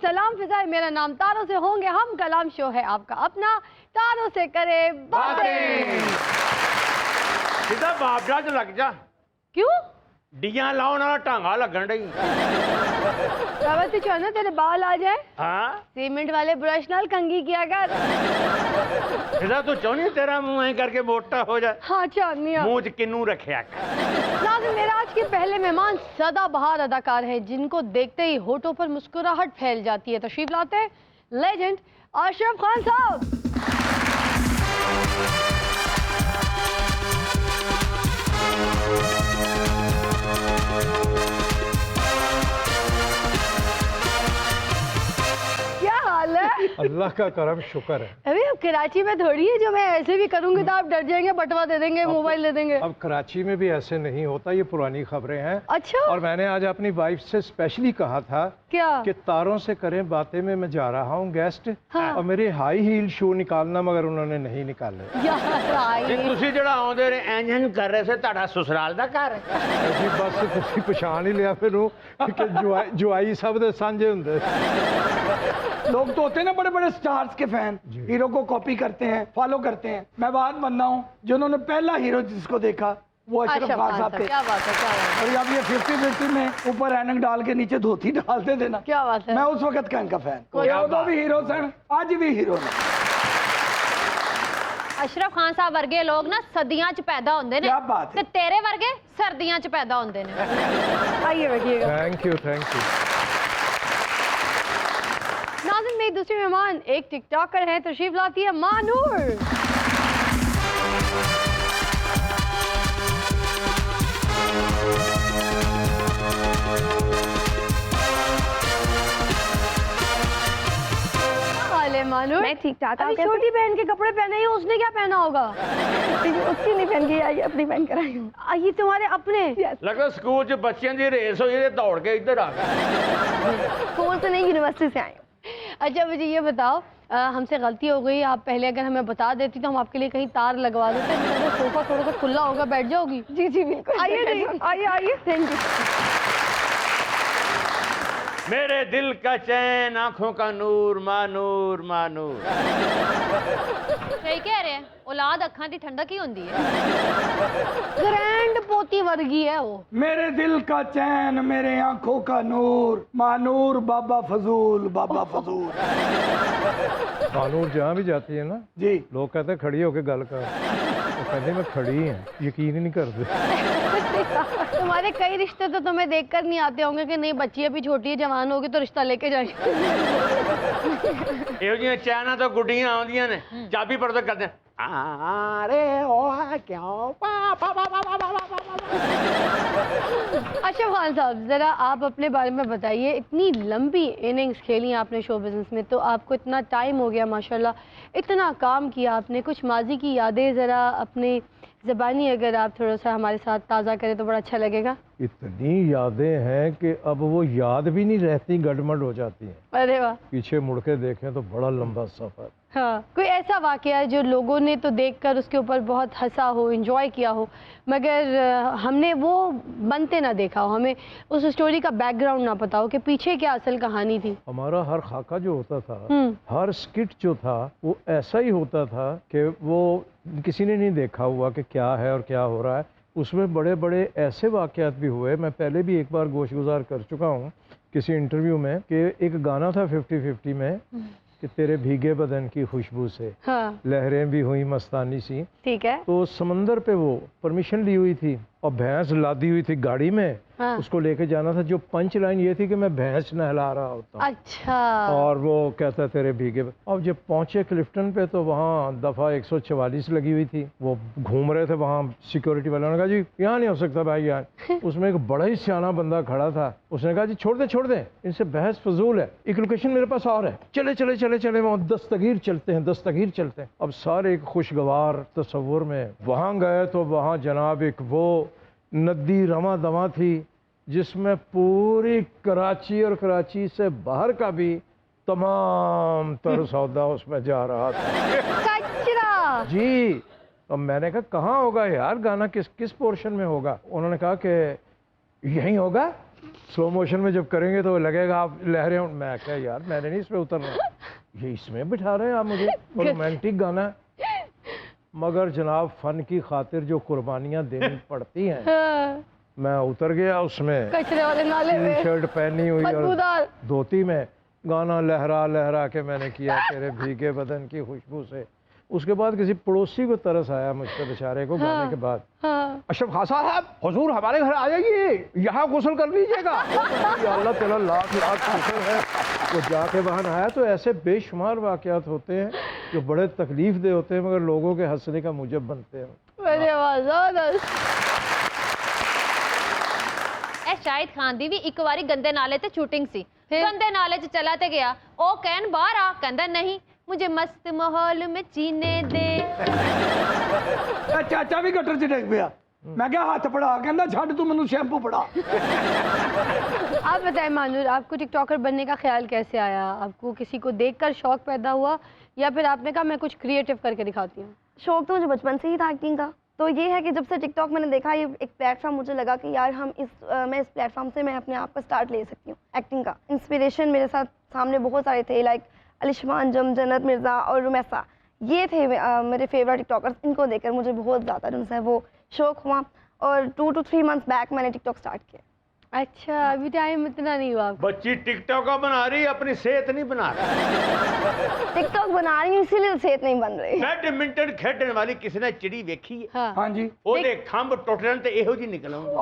सलाम फिजाई, मेरा नाम तारों से होंगे हम। कलाम शो है आपका अपना, तारों से करे बातें। सीधा बापजा च लग जा। क्यों? डिया लाओ ना टांगा लगन रही। तू चाहना तेरे बाल आ जाए? हाँ सीमेंट वाले ब्रश नाल कंघी किया कर। सीधा तू चाहनी तेरा मुंह ऐ करके मोटा हो जाए? हाँ चाहनी हूँ। मुंह च किन्नू रखा कर। नाज़रीन, मेरा आज के पहले मेहमान सदाबहार अदाकार हैं जिनको देखते ही होठों पर मुस्कुराहट फैल जाती है। तशरीफ लाते हैं लेजेंड अशरफ खान साहब। क्या हाल है? अल्लाह का करम शुक्र है। अभी अब कराची में थोड़ी है जो मैं ऐसे भी करूंगी तो आप डर जाएंगे, बटवा दे देंगे, मोबाइल दे देंगे। अब कराची में भी ऐसे नहीं होता, ये पुरानी खबरें हैं। अच्छा। और मैंने आज अपनी वाइफ से स्पेशली कहा था क्या कि तारों से करें बातें में मैं जा रहा हूँ गेस्ट। हाँ। और मेरे हाई हील शू निकालना, मगर उन्होंने नहीं निकाले। जी तुसी जड़ा आउंदे रहे इंज कर रहे से ताड़ा ससुराल दा घर है। ऐसी बस तुसी पछाण ही लिया फिर कि जुआई सब दे सांझे हुंदे। लोग तो होते हैं ना बड़े बड़े स्टार्स के फैन, हीरो को कॉपी करते हैं, फॉलो करते हैं। मैं बात बंदा हूँ जिन्होंने पहला हीरो जिसको देखा वो अशरफ खान साहब थे। क्या बात है, क्या बात है। और जब ये 50-50 में ऊपर ऐनक डाल के नीचे धोती डालते थे ना, क्या बात है। मैं उस वक्त का इनका फैन। तो भी हीरो सन, आज भी हीरो ने। अशरफ खान साहब वर्गे लोग ना सदियां च पैदा होंदे ने। क्या बात है। ते तेरे वर्गे सर्दियां च पैदा होंदे ने। आइए बैठिएगा। Thank you, thank you. नाज़रीन, मेरी दूसरी मेहमान एक टिकटॉकर है, तशरीफ लाती है मानूर। मानूर, मैं ठीक ठाक। अभी छोटी बहन के कपड़े पहने ही, उसने क्या पहना होगा? उसकी नहीं पहन के आई, अपनी पहन कर आई हूँ। ये तुम्हारे अपने? लगता स्कूल च बच्चों की रेस हुई है, दौड़ के इधर आ गए। स्कूल से नहीं, यूनिवर्सिटी से आई हूँ। अच्छा मुझे ये बताओ, हमसे गलती हो गई, आप पहले अगर हमें बता देती तो हम आपके लिए कहीं तार लगवा देते। सोफा थोड़ा सा खुला होगा, बैठ जाओगी? जी जी बिल्कुल। आइए आइए आइए। Thank you. मेरे दिल का चैन, आंखों का नूर, मानूर मानूर। सही कह रहे हैं, औलाद अखां दी ठंडक ही होंदी है। ग्रैंड पोती वर्गी है वो। मेरे दिल का चैन, मेरे आंखों का नूर, मानूर बाबा फजूल, बाबा फजूल। कानूर जहाँ भी जाती है ना जी, लोग कहते हैं खड़ी होके गल कर, तो कहते मैं खड़ी हैं, यकीन ही नहीं करते। तुम्हारे कई रिश्ते तो तुम्हें देखकर नहीं आते होंगे कि नहीं बच्ची अभी छोटी है, जवान होगी तो रिश्ता लेके जाएगी। ਇਹੋ ਜਿਹੀਆਂ ਚਾਹਨਾ तो गुड्डियां आउंदियां ने, चाबी पर तो करते हैं अरे ओ क्यों पापा। अशरफ खान साहब, जरा आप अपने बारे में बताइए। इतनी लंबी इनिंग्स खेली आपने शो बिजनेस में, तो आपको इतना टाइम हो गया माशाल्लाह, इतना काम किया आपने। कुछ माजी की यादें जरा अपनी ज़बानी अगर आप थोड़ा सा हमारे साथ ताज़ा करें तो बड़ा अच्छा लगेगा। इतनी यादें हैं कि अब वो याद भी नहीं रहती, गड़मड़ हो जाती हैं। अरे वाह। पीछे मुड़ के देखें तो बड़ा लंबा सफर। हाँ, कोई ऐसा वाकया है जो लोगों ने तो देखकर उसके ऊपर बहुत हंसा हो, एंजॉय किया हो, मगर हमने वो बनते ना देखा हो, हमें उस स्टोरी का बैकग्राउंड ना पता हो कि पीछे क्या असल कहानी थी? हमारा हर खाका जो होता था, हर स्किट जो था, वो ऐसा ही होता था कि वो किसी ने नहीं देखा हुआ कि क्या है और क्या हो रहा है। उसमें बड़े बड़े ऐसे वाकयात भी हुए। मैं पहले भी एक बार गोशगुजार कर चुका हूँ किसी इंटरव्यू में कि एक गाना था 50-50 में कि तेरे भीगे बदन की खुशबू से हाँ। लहरें भी हुई मस्तानी सी। ठीक है। तो समंदर पे वो परमिशन ली हुई थी और भैंस लादी हुई थी गाड़ी में। हाँ। उसको लेके जाना था। जो पंच लाइन ये थी कि मैं भैंस नहला रहा होता हूँ। अच्छा। और वो कहता तेरे भीगे। अब जब पहुंचे क्लिफ्टन पे तो वहाँ दफ़ा 144 लगी हुई थी। वो घूम रहे थे वहाँ, सिक्योरिटी वालों ने कहा जी यहाँ नहीं हो सकता भाई यहाँ। उसमें एक बड़ा ही सियाना बंदा खड़ा था, उसने कहा जी छोड़ दे, इनसे बहस फजूल है, एक लोकेशन मेरे पास और है, चले वहाँ दस्तगीर चलते हैं। अब सारे एक खुशगवार तस्वुर में वहाँ गए तो वहाँ जनाब एक वो नदी रवा दवा थी जिसमें पूरी कराची और कराची से बाहर का भी तमाम तर सौदा उसमें जा रहा था। कचरा। जी। अब मैंने कहा कहाँ होगा यार गाना, किस पोर्शन में होगा? उन्होंने कहा कि यहीं होगा। स्लो मोशन में जब करेंगे तो लगेगा आप लहरें मैं क्या यार मैंने नहीं इस पे उतरना, ये इसमें बिठा रहे हैं आप मुझे, रोमांटिक गाना है। मगर जनाब फन की खातिर जो कुर्बानियाँ देनी पड़ती हैं, हाँ, मैं उतर गया उसमें, कचरे वाले नाले टी में शर्ट पहनी हुई और बदबूदार। धोती में, गाना लहरा लहरा के मैंने किया तेरे भीगे बदन की खुशबू से। उसके बाद किसी पड़ोसी को तरस आया मुझ पर बेचारे को गाने के बाद, हाँ, अशरफ खान साहब हुजूर हमारे घर आ जाइए, यहाँ गुस्ल कर लीजिएगा। या अल्लाह तेरा लाख लाख शुक्र है। वो जाके वहाँ आया तो ऐसे बेशुमार वाक़यात होते हैं जो बड़े तकलीफ दे होते हैं मगर लोगों के हंसने का मूजब बनते हैं। मेरे आवाज़ ਇਹ ਸ਼ਾਹਿਦ ਖਾਨ ਦੀ ਵੀ ਇੱਕ ਵਾਰੀ ਗੰਦੇ ਨਾਲੇ ਤੇ ਸ਼ੂਟਿੰਗ ਸੀ। ਗੰਦੇ ਨਾਲੇ 'ਚ ਚਲਾ ਤੇ ਗਿਆ, ਉਹ ਕਹਿਣ ਬਾਹਰ ਆ, ਕਹਿੰਦਾ ਨਹੀਂ मुझे मस्त माहौल में जीने दे। चाचा भी गटर च डिग पिया, मैं क्या हाथ पड़ा, कहना छड़ तू मैनू शैम्पू पड़ा। आप बताएं मानूर, आपको टिकटॉकर बनने का ख्याल कैसे आया? आपको किसी को देखकर शौक पैदा हुआ या फिर आपने कहा मैं कुछ क्रिएटिव करके दिखाती हूँ? शौक तो मुझे बचपन से ही था एक्टिंग का। तो ये है कि जब से टिकटॉक मैंने देखा, ये एक प्लेटफॉर्म मुझे लगा कि यार मैं इस प्लेटफॉर्म से मैं अपने आप का स्टार्ट ले सकती हूँ एक्टिंग का। इंस्पिरेशन मेरे साथ सामने बहुत सारे थे, लाइक अलिशमा अंजम, जन्नत मिर्ज़ा और रुमैसा, ये थे मेरे फेवरेट टिकटॉकर्स। इनको देखकर मुझे बहुत ज़्यादा उनसे वो शौक हुआ और 2 to 3 months बैक मैंने टिकटॉक स्टार्ट किया। अच्छा, अभी टाइम इतना नहीं हुआ आपको? बच्ची टिकटॉक का बना रही, अपनी सेहत नहीं बना रही। टिकटॉक बना रही हूँ इसीलिए सेहत नहीं बन रही। बैडमिंटन खेडने वाली किसी ने चिड़ी वेखी है? हाँ। हाँ जी, ਉਹਦੇ ਖੰਭ ਟੁੱਟਣ ਤੇ ਇਹੋ ਜੀ ਨਿਕਲਣਗੇ।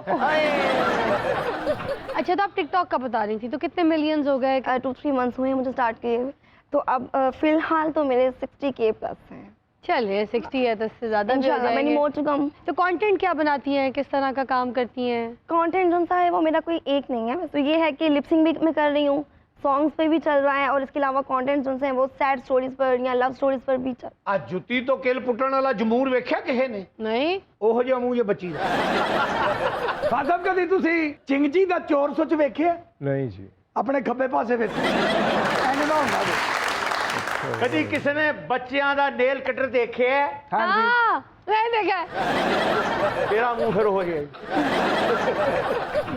अच्छा, तो आप टिकटॉक का बता रही थी, तो कितने मिलियंस हो गए? 2-3 months हुए हैं मुझे स्टार्ट किए हुए, तो अब फिलहाल तो मेरे 60K प्लस हैं। चलिए 60 है तो इससे ज़्यादा भी हो इंशाल्लाह मैंने जाएंगे। More to come. तो कंटेंट क्या बनाती हैं, किस तरह का काम करती हैं? कंटेंट जो सा है वो मेरा कोई एक नहीं है, तो ये है कि लिपसिंग भी मैं कर रही हूँ, सॉन्ग्स पे भी चल रहा है और इसके अलावा कंटेंट जो हैं वो सैड स्टोरीज पर या लव स्टोरीज पर भी चल। ਆ ਜੁੱਤੀ ਤੋਂ ਕਿਲ ਪੁੱਟਣ ਵਾਲਾ ਜਮੂਰ ਵੇਖਿਆ ਕਿਸੇ ਨੇ? नहीं? ਉਹੋ ਜਿਹਾ ਮੂੰਹ ਜੇ ਬੱਚੀ ਦਾ। खान साहब कभी तुसी चिंगजी दा चोर सुच वेखिया? नहीं जी, अपने खब्बे पासे वेख एंड ना होंदा जी। ਕਦੀ ਕਿਸੇ ਨੇ ਬੱਚਿਆਂ ਦਾ ਨੇਲ ਕਟਰ ਦੇਖਿਆ? हाँ जी, हाँ, नहीं देखा है। ਤੇਰਾ ਮੂੰਹ ਫਿਰ ਹੋ ਜਾਏ।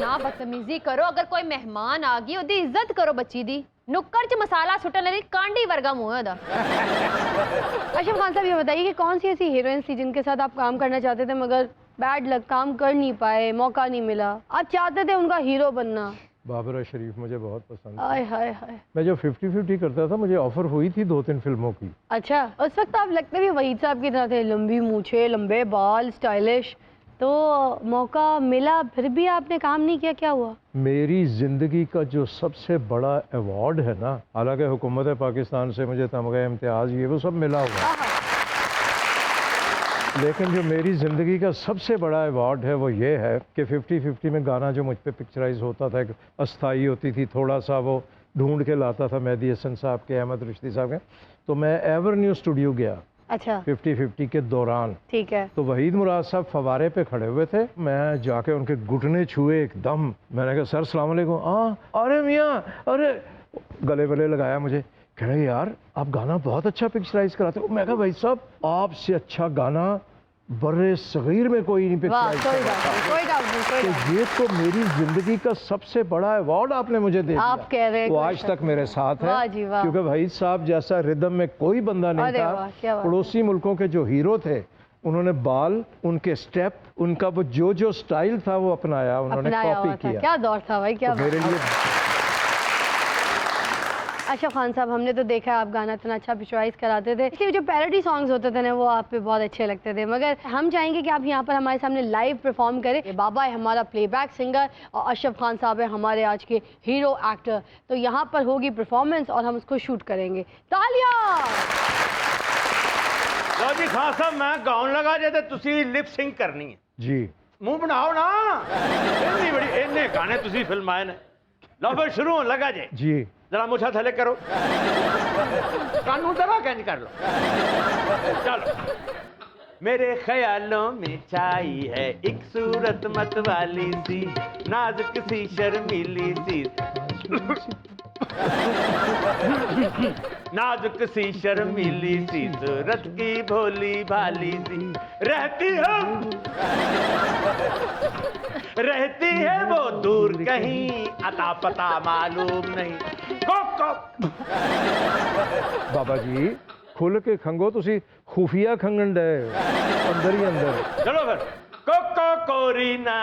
ਨਾ ਬਦਤਮੀਜ਼ੀ ਕਰੋ, ਅਗਰ ਕੋਈ ਮਹਿਮਾਨ ਆ ਗਈ ਉਹਦੀ ਇੱਜ਼ਤ ਕਰੋ ਬੱਚੀ ਦੀ। ਨੁੱਕਰ 'ਚ ਮਸਾਲਾ ਸੁੱਟਣ ਵਾਲੀ ਕਾਂਡੀ ਵਰਗਾ ਮੂੰਹ ਹੈ ਉਹਦਾ। अशरफ खान साहब, ये बताइए कि कौन सी ऐसी हीरोइंस थी जिनके साथ आप काम करना चाहते थे मगर बैड लक, काम कर नहीं पाए, मौका नहीं मिला? आप चाहते थे उनका हीरो बनना? बाबरा शरीफ मुझे बहुत पसंद है। आय हाय हाय। मैं जब 50-50 करता था मुझे ऑफर हुई थी 2-3 फिल्मों की। अच्छा, उस वक्त आप लगते भी वहीद साहब की तरह थे, लंबी मूछें, लंबे बाल, स्टाइलिश। तो मौका मिला फिर भी आपने काम नहीं किया, क्या हुआ? मेरी ज़िंदगी का जो सबसे बड़ा अवार्ड है ना, हालांकि हुकूमत पाकिस्तान से मुझे तमगा इम्तियाज़ ये वो सब मिला हुआ है, लेकिन जो मेरी ज़िंदगी का सबसे बड़ा अवार्ड है वो ये है कि 50-50 में गाना जो मुझ पे पिक्चराइज होता था, एक अस्थाई होती थी, थोड़ा सा वो ढूंढ के लाता था मेहदी हसन साहब के, अहमद रुश्दी साहब के, तो मैं एवरन्यू स्टूडियो गया अच्छा, 50-50 के दौरान। ठीक है। तो वहीद मुराद साहब फवारे पे खड़े हुए थे, मैं जाके उनके घुटने छुए एकदम, मैंने कहा सर सलाम अलैकुम। अरे मियाँ, अरे गले वले लगाया मुझे, कह रहे यार आप गाना बहुत अच्छा पिक्चराइज कराते हो। मैं कहा भाई साहब आपसे अच्छा गाना बर्रे सगीर में कोई नहीं वाह, पिक्चराइज कोई बात नहीं, कोई डाउट नहीं, कोई तो डाउट नहीं। ये तो मेरी जिंदगी का सबसे बड़ा अवार्ड आपने मुझे दे दिया। आप कह रहे हैं वो कोई आज शक तक मेरे साथ है, वाह जी वाह। क्योंकि वहीद साहब जैसा रिदम में कोई बंदा नहीं अरे था। वाह, क्या बात है। पड़ोसी मुल्कों के जो हीरो थे उन्होंने बाल, उनके स्टेप, उनका वो जो स्टाइल था वो अपनाया, उन्होंने अपनाया कॉपी हुआ था। किया। क्या दौर था भाई, क्या तो मेरे बात। लिए अशरफ खान साहब, हमने तो देखा है आप गाना इतना अच्छा पिक्चराइज कराते थे, इसलिए जो पैरोडी सॉन्ग्स होते थे ना वो आप पे बहुत अच्छे लगते थे, मगर हम चाहेंगे कि आप यहाँ पर हमारे सामने लाइव परफॉर्म करें। ये बाबा है हमारा प्लेबैक सिंगर और अशरफ खान साहब है हमारे आज के हीरो एक्टर, तो यहाँ पर होगी परफॉर्मेंस और हम उसको शूट करेंगे। तालियां। ਲਓ ਜੀ ਖਾਨ ਸਾਹਿਬ ਮੈਂ ਗਾਉਣ ਲੱਗਾ ਜੇ ਤੇ ਤੁਸੀਂ ਲਿਪ ਸਿੰਗ ਕਰਨੀ ਹੈ। जी ਮੂੰਹ ਬਣਾਓ ਨਾ, ਇੰਨੀ ਬੜੀ ਇੰਨੇ ਗਾਣੇ ਤੁਸੀਂ ਫਿਲਮਾਏ ਨੇ। ਲਓ ਫਿਰ ਸ਼ੁਰੂ ਹੋਣ ਲੱਗਾ ਜੇ। जी जरा मुछा थले करो, कानू जरा कैंच कर लो। चलो। मेरे ख्यालों में छाई है एक सूरत मत वाली सी, नाजुक सी शर्मीली सी, नाजुक सी शर्मीली सी सूरत की भोली भाली सी रहती है वो दूर कहीं, अता पता मालूम नहीं। को बाबा जी खुल के खंगो, तुसी खुफिया खंगन डे अंदर ही अंदर। चलो फिर कोको कोरीना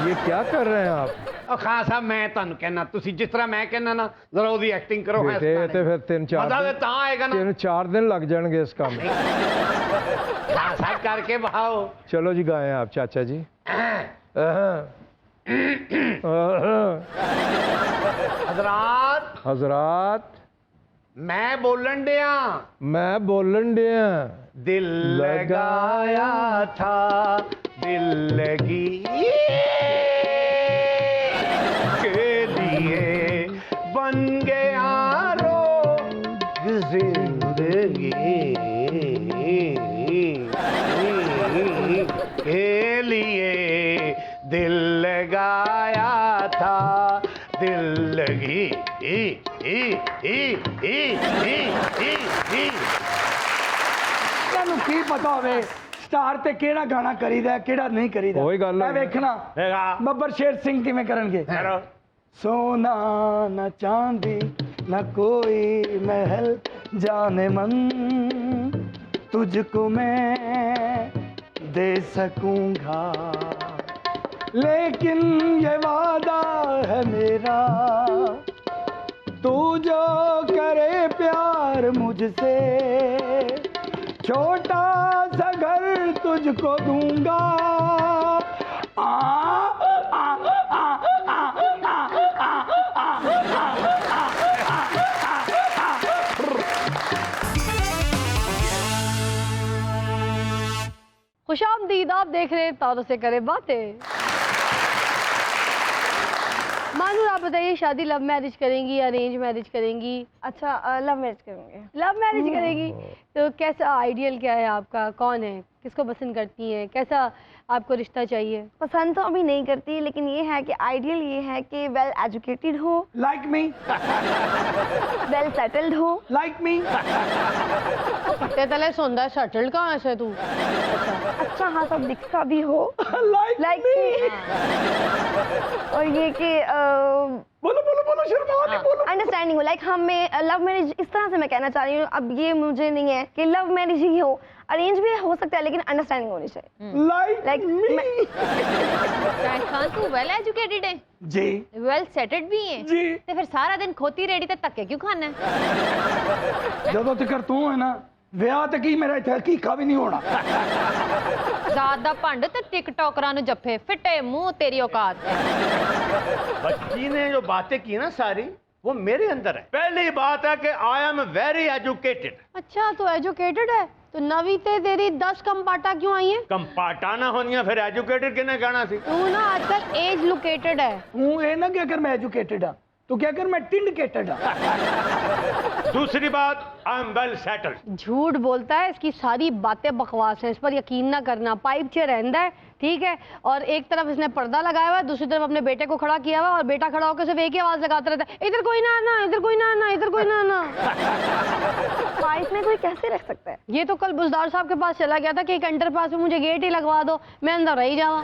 ये क्या कर रहे हैं आप? ਉਹ ਖਾਨ ਸਾਹਿਬ ਮੈਂ ਤੁਹਾਨੂੰ ਕਹਿਣਾ ਤੁਸੀਂ ਜਿਸ ਤਰ੍ਹਾਂ ਮੈਂ ਕਹਿਣਾ ਨਾ ਜ਼ਰਾ ਉਹਦੀ ਐਕਟਿੰਗ ਕਰੋ ਹੈ बेटे ये तो फिर ਮਜ਼ਾ ਤੇ ਤਾਂ ਆਏਗਾ ਨਾ 3-4 दिन लग जाएंगे इस काम में। ਖਾਨ ਸਾਹਿਬ ਕਰਕੇ ਬਹਾਓ चलो जी गाएं आप चाचा जी। ਹਜ਼ਰਾਤ हजरात मैं बोलन डिया मैं बोलन दिया दिल लगाया था दिल लगी के लिए बन गया रोग जिंदगी के लिए दिल लगाया था दिल लगी ਤੁਹਾਨੂੰ ਕੀ ਪਤਾ ਹੋਵੇ ਸਟਾਰ ਤੇ ਕਿਹੜਾ ਗਾਣਾ ਕਰੀਦਾ ਕਿਹੜਾ ਨਹੀਂ ਕਰੀਦਾ ਉਹੀ ਗੱਲ ਹੈ। ਇਹ ਵੇਖਣਾ ਬੱਬਰ ਸ਼ੇਰ ਸਿੰਘ ਕਿਵੇਂ ਕਰਨਗੇ करो सोना न चांदी न कोई महल जाने मन तुझको मैं दे सकूंगा लेकिन ये वादा है मेरा तू जो करे प्यार मुझसे छोटा सा घर तुझको दूंगा आ, आ, आ, आ, खुशामदीद, आप देख रहे हैं तारों से करें बातें। मानूर, आप बताइए, शादी लव मैरिज करेंगी या अरेंज मैरिज करेंगी? अच्छा लव मैरिज करूँगी। लव मैरिज करेंगी तो कैसा आइडियल क्या है आपका? कौन है, किसको पसंद करती हैं, कैसा आपको रिश्ता चाहिए? पसंद तो अभी नहीं करती, लेकिन ये है कि आइडियल ये है कि वेल एजुकेटेड हो, लाइक मी वेल सेटल्ड हो। लाइक मी पट्टे तले सोंदा सेटल्ड कहाँ से तू? अच्छा हाँ सब दिखता भी हो लाइक मी और ये कि बोलो बोलो बोलो शर्मा नहीं बोलो अंडरस्टैंडिंग हो। लाइक हमें लव मैरिज इस तरह से मैं कहना चाह रही हूँ, अब ये मुझे नहीं है कि लव मैरिज ही हो, अरेंज भी हो सकता है, लेकिन अंडरस्टैंडिंग होनी चाहिए। लाइक लाइक शाहिद खान तू वेल एजुकेटेड है, जी वेल सेटेड भी है, जी ਤੇ ਫਿਰ ਸਾਰਾ ਦਿਨ ਖੋਤੀ ਰੇੜੀ ਤੇ ਧੱਕੇ ਕਿਉਂ ਖਾਣਾ ਹੈ? ਜਦੋਂ ਤੱਕ ਤੂੰ ਹੈ ਨਾ ਵਿਆਹ ਤੇ ਕੀ ਮੇਰਾ ਇੱਥੇ ਹਕੀਕਾ ਵੀ ਨਹੀਂ ਹੋਣਾ ਜ਼ਾਤ ਦਾ ਭੰਡ ਤੇ ਟਿਕਟੋਕਰਾਂ ਨੂੰ ਜੱਫੇ ਫਿੱਟੇ ਮੂੰਹ ਤੇਰੀ औकात है। बच्ची ने जो बातें की ना सारी वो मेरे अंदर है। पहली बात है कि आई एम वेरी एजुकेटेड। अच्छा, तो एजुकेटेड है तो नवी ते तेरी 10 कम पाटा क्यों आई है? कम पाटाना होनी फिर एजुकेटेड किने कहना सी? तू ना आजकल एज लोकेटेड है। ਤੂੰ ਇਹ ਨਾ क्या कर मैं एजुकेटेड हाँ तू क्या कर मैं टिंडकेटेड हाँ दूसरी बात आई एम वेल सेटल्ड। झूठ बोलता है, इसकी सारी बातें बकवास हैं, इस पर यकीन ना करना। पाइप चे रहता है, ठीक है, और एक तरफ इसने पर्दा लगाया हुआ है, दूसरी तरफ अपने बेटे को खड़ा किया हुआ है, और बेटा खड़ा होकर सिर्फ एक ही आवाज लगाता रहता है, इधर कोई ना आना, इधर कोई ना आना, इधर कोई ना आना। पाइप में कोई कैसे रख सकता है? ये तो कल बुजदार साहब के पास चला गया था कि एक अंडर पास में मुझे गेट ही लगवा दो, मैं अंदर रह ही जावा।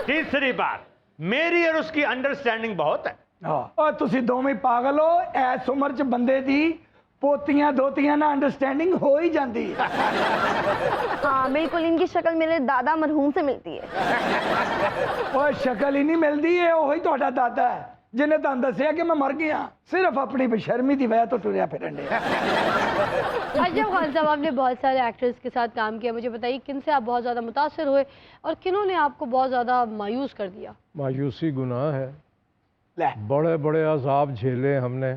तीसरी बात, मेरी और उसकी अंडरस्टैंडिंग बहुत है। और ਤੁਸੀਂ ਦੋਵੇਂ ਪਾਗਲ ਹੋ ਐਸ ਉਮਰ ਚ ਬੰਦੇ ਦੀ ਪੋਤੀਆਂ ਦੋਤੀਆਂ ਨਾਲ ਅੰਡਰਸਟੈਂਡਿੰਗ ਹੋ ਹੀ ਜਾਂਦੀ ਹੈ हाँ बिल्कुल, इनकी शक्ल मेरे दादा मरहूम से मिलती है। ਉਹ ਸ਼ਕਲ ਹੀ ਨਹੀਂ ਮਿਲਦੀ ਇਹ ਉਹੀ ਤੁਹਾਡਾ ਦਾਦਾ ਹੈ ਜਿਹਨੇ ਤੁਹਾਨੂੰ ਦੱਸਿਆ ਕਿ ਮੈਂ ਮਰ ਗਿਆ ਸਿਰਫ ਆਪਣੀ ਬੇਸ਼ਰਮੀ ਦੀ ਵਜ੍ਹਾ ਤੋਂ ਟੁਰਿਆ ਫਿਰਨ ਡਿਆ अजब खान साहब, आपने बहुत सारे एक्टर्स के साथ काम किया, मुझे बताइए किन से आप बहुत ज़्यादा मुतासर हुए और किन्हों ने आपको बहुत ज़्यादा मायूस कर दिया? मायूसी गुनाह है, ਲੈ बड़े बड़े अजाब झेले हमने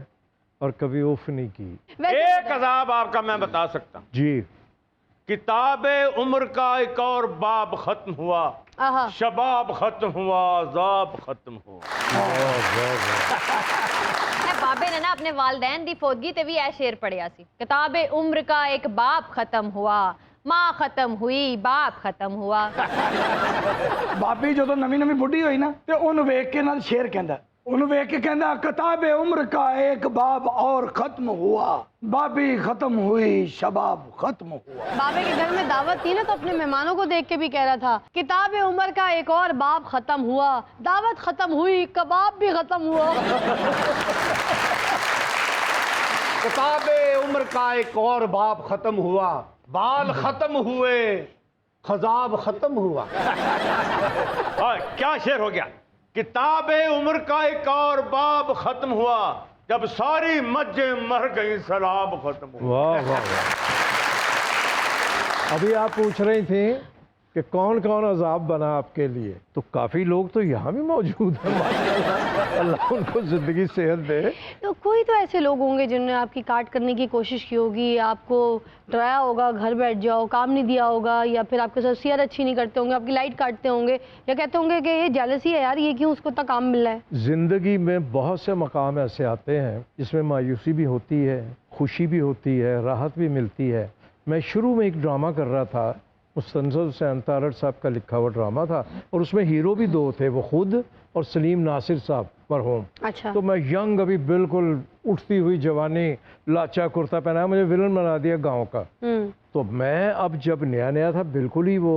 और कभी उफ नहीं की। एक अजाब आपका मैं बता सकता हूँ। जी किताब उम्र का एक और बाब खत्म हुआ, आहा, शबाब खत्म हुआ, अजाब खत्म हुआ। ਇਹ ਬਾਬੇ ਨੇ ਨਾ ਆਪਣੇ ਵਾਲदैन ਦੀ ਫੌਤਗੀ ਤੇ ਵੀ ਇਹ ਸ਼ੇਰ ਪੜਿਆ ਸੀ, ਕਿਤਾਬੇ ਉਮਰ का एक बाप खत्म हुआ, माँ खत्म हुई, बाप खत्म हुआ। ਬਾਬੀ ਜਦੋਂ ਨਵੀਂ ਨਵੀਂ ਬੁੱਢੀ ਹੋਈ ਨਾ ਤੇ ਉਹਨੂੰ ਵੇਖ ਕੇ ਨਾਲ ਸ਼ੇਰ ਕਹਿੰਦਾ, ਉਹਨੂੰ ਵੇਖ ਕੇ ਕਹਿੰਦਾ किताबे उम्र का एक बाब और खत्म हुआ, बाबी खत्म हुई, शबाब खत्म हुआ। बाबे के घर में दावत थी ना तो अपने मेहमानों को देख के भी कह रहा था किताब उम्र का एक और बाब खत्म हुआ, दावत खत्म हुई, कबाब भी खत्म हुआ। किताबे उम्र का एक और बाप खत्म हुआ, बाल खत्म हुए, खजाब खत्म हुआ। और क्या शेर हो गया? किताबे उम्र का एक और बाब खत्म हुआ, जब सारी मज्जें मर गई सलाब खत्म हुआ। वाह वाह वाह। अभी आप पूछ रही थी कि कौन कौन अजाब बना आपके लिए, तो काफ़ी लोग तो यहाँ भी मौजूद हैं माशाअल्लाह। अल्लाह उनको ज़िंदगी सेहत दे। तो कोई तो ऐसे लोग होंगे जिन्होंने आपकी काट करने की कोशिश की होगी, आपको डराया होगा घर बैठ जाओ, काम नहीं दिया होगा, या फिर आपके साथ शेयर अच्छी नहीं करते होंगे, आपकी लाइट काटते होंगे, या कहते होंगे कि ये जेलसी है यार, ये क्यों उसको इतना काम मिल रहा है। ज़िंदगी में बहुत से मकाम ऐसे आते हैं जिसमें मायूसी भी होती है, खुशी भी होती है, राहत भी मिलती है। मैं शुरू में एक ड्रामा कर रहा था, मुस्तंज़र हुसैन तारड़ साहब का लिखा हुआ ड्रामा था, और उसमें हीरो भी दो थे, वो खुद और सलीम नासिर साहब मरहूम। अच्छा। तो मैं यंग, अभी बिल्कुल उठती हुई जवानी, लाचा कुर्ता पहनाया, मुझे विलन बना दिया गांव का। तो मैं अब जब नया नया था बिल्कुल ही वो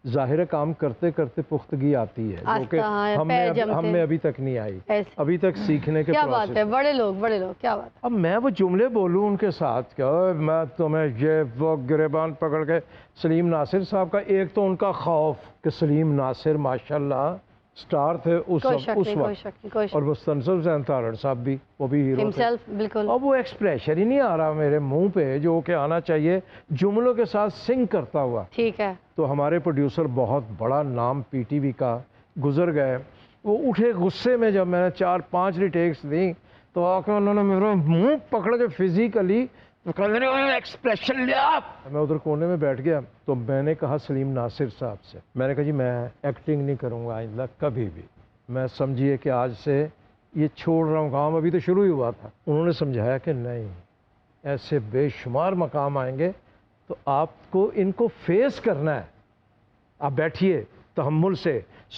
ज़ाहिर काम करते करते पुख्तगी आती है जो कि हम में अभी तक नहीं आई, ऐसे। अभी तक सीखने के क्या प्रोसेस बात है, बड़े लोग क्या बात है। अब मैं वो जुमले बोलूं उनके साथ, क्या मैं तुम्हें ये वो गिरेबान पकड़ के, सलीम नासिर साहब का एक तो उनका खौफ कि सलीम नासिर माशाल्लाह स्टार थे उस वक्त, और मुस्तंज़र हुसैन तारड़ साहब भी, वो भी हीरो थे। बिल्कुल। अब वो एक्सप्रेशन ही नहीं आ रहा मेरे मुंह पे जो कि आना चाहिए जुमलों के साथ सिंग करता हुआ। ठीक है। तो हमारे प्रोड्यूसर, बहुत बड़ा नाम पीटीवी का, गुजर गए, वो उठे गुस्से में जब मैंने 4-5 रिटेक्स दी तो आकर उन्होंने मेरा मुंह पकड़ के फिजिकली एक्सप्रेशन लिया। मैं उधर कोने में बैठ गया, तो मैंने कहा सलीम नासिर साहब से, मैंने कहा जी मैं एक्टिंग नहीं करूँगा आइंदा कभी भी, मैं समझिए कि आज से ये छोड़ रहा हूँ काम, अभी तो शुरू ही हुआ था। उन्होंने समझाया कि नहीं, ऐसे बेशुमार मकाम आएंगे तो आपको इनको फेस करना है। आप बैठिए तहम्मुल से,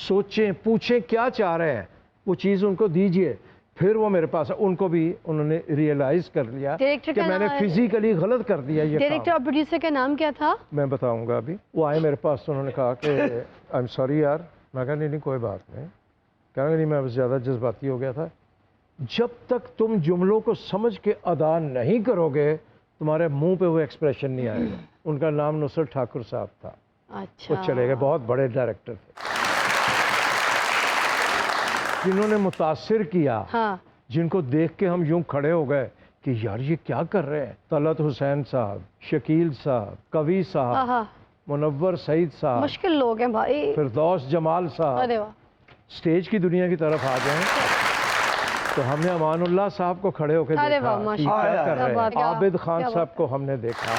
सोचें, पूछें क्या चाह रहे हैं, वो चीज़ उनको दीजिए। फिर वो मेरे पास, उनको भी उन्होंने रियलाइज कर लिया कि मैंने फिजिकली गलत कर दिया ये डायरेक्टर और प्रोड्यूसर का नाम क्या था? मैं बताऊंगा अभी। वो आए मेरे पास तो उन्होंने कहा कि आई एम सॉरी यार। मैं कहा नहीं कोई बात नहीं। कहना नहीं, मैं बस ज़्यादा जज्बाती हो गया था। जब तक तुम जुमलों को समझ के अदा नहीं करोगे तुम्हारे मुंह पे वो एक्सप्रेशन नहीं आएगा। उनका नाम नुसरत ठाकुर साहब था। अच्छा। वो चले गए, बहुत बड़े डायरेक्टर थे जिन्होंने मुतासिर किया। हाँ। जिनको देख के हम यूं खड़े हो गए कि यार ये क्या कर रहे हैं। तलत हुसैन साहब, शकील साहब, कवि साहब, मुनव्वर सईद साहब, मुश्किल लोग हैं भाई, फिरदौस जमाल साहब। अरे वाह। स्टेज की दुनिया की तरफ आ जाएं तो हमने अमानुल्लाह साहब को खड़े होकर देखा कि क्या कर रहे हैं। आबिद खान साहब को हमने देखा,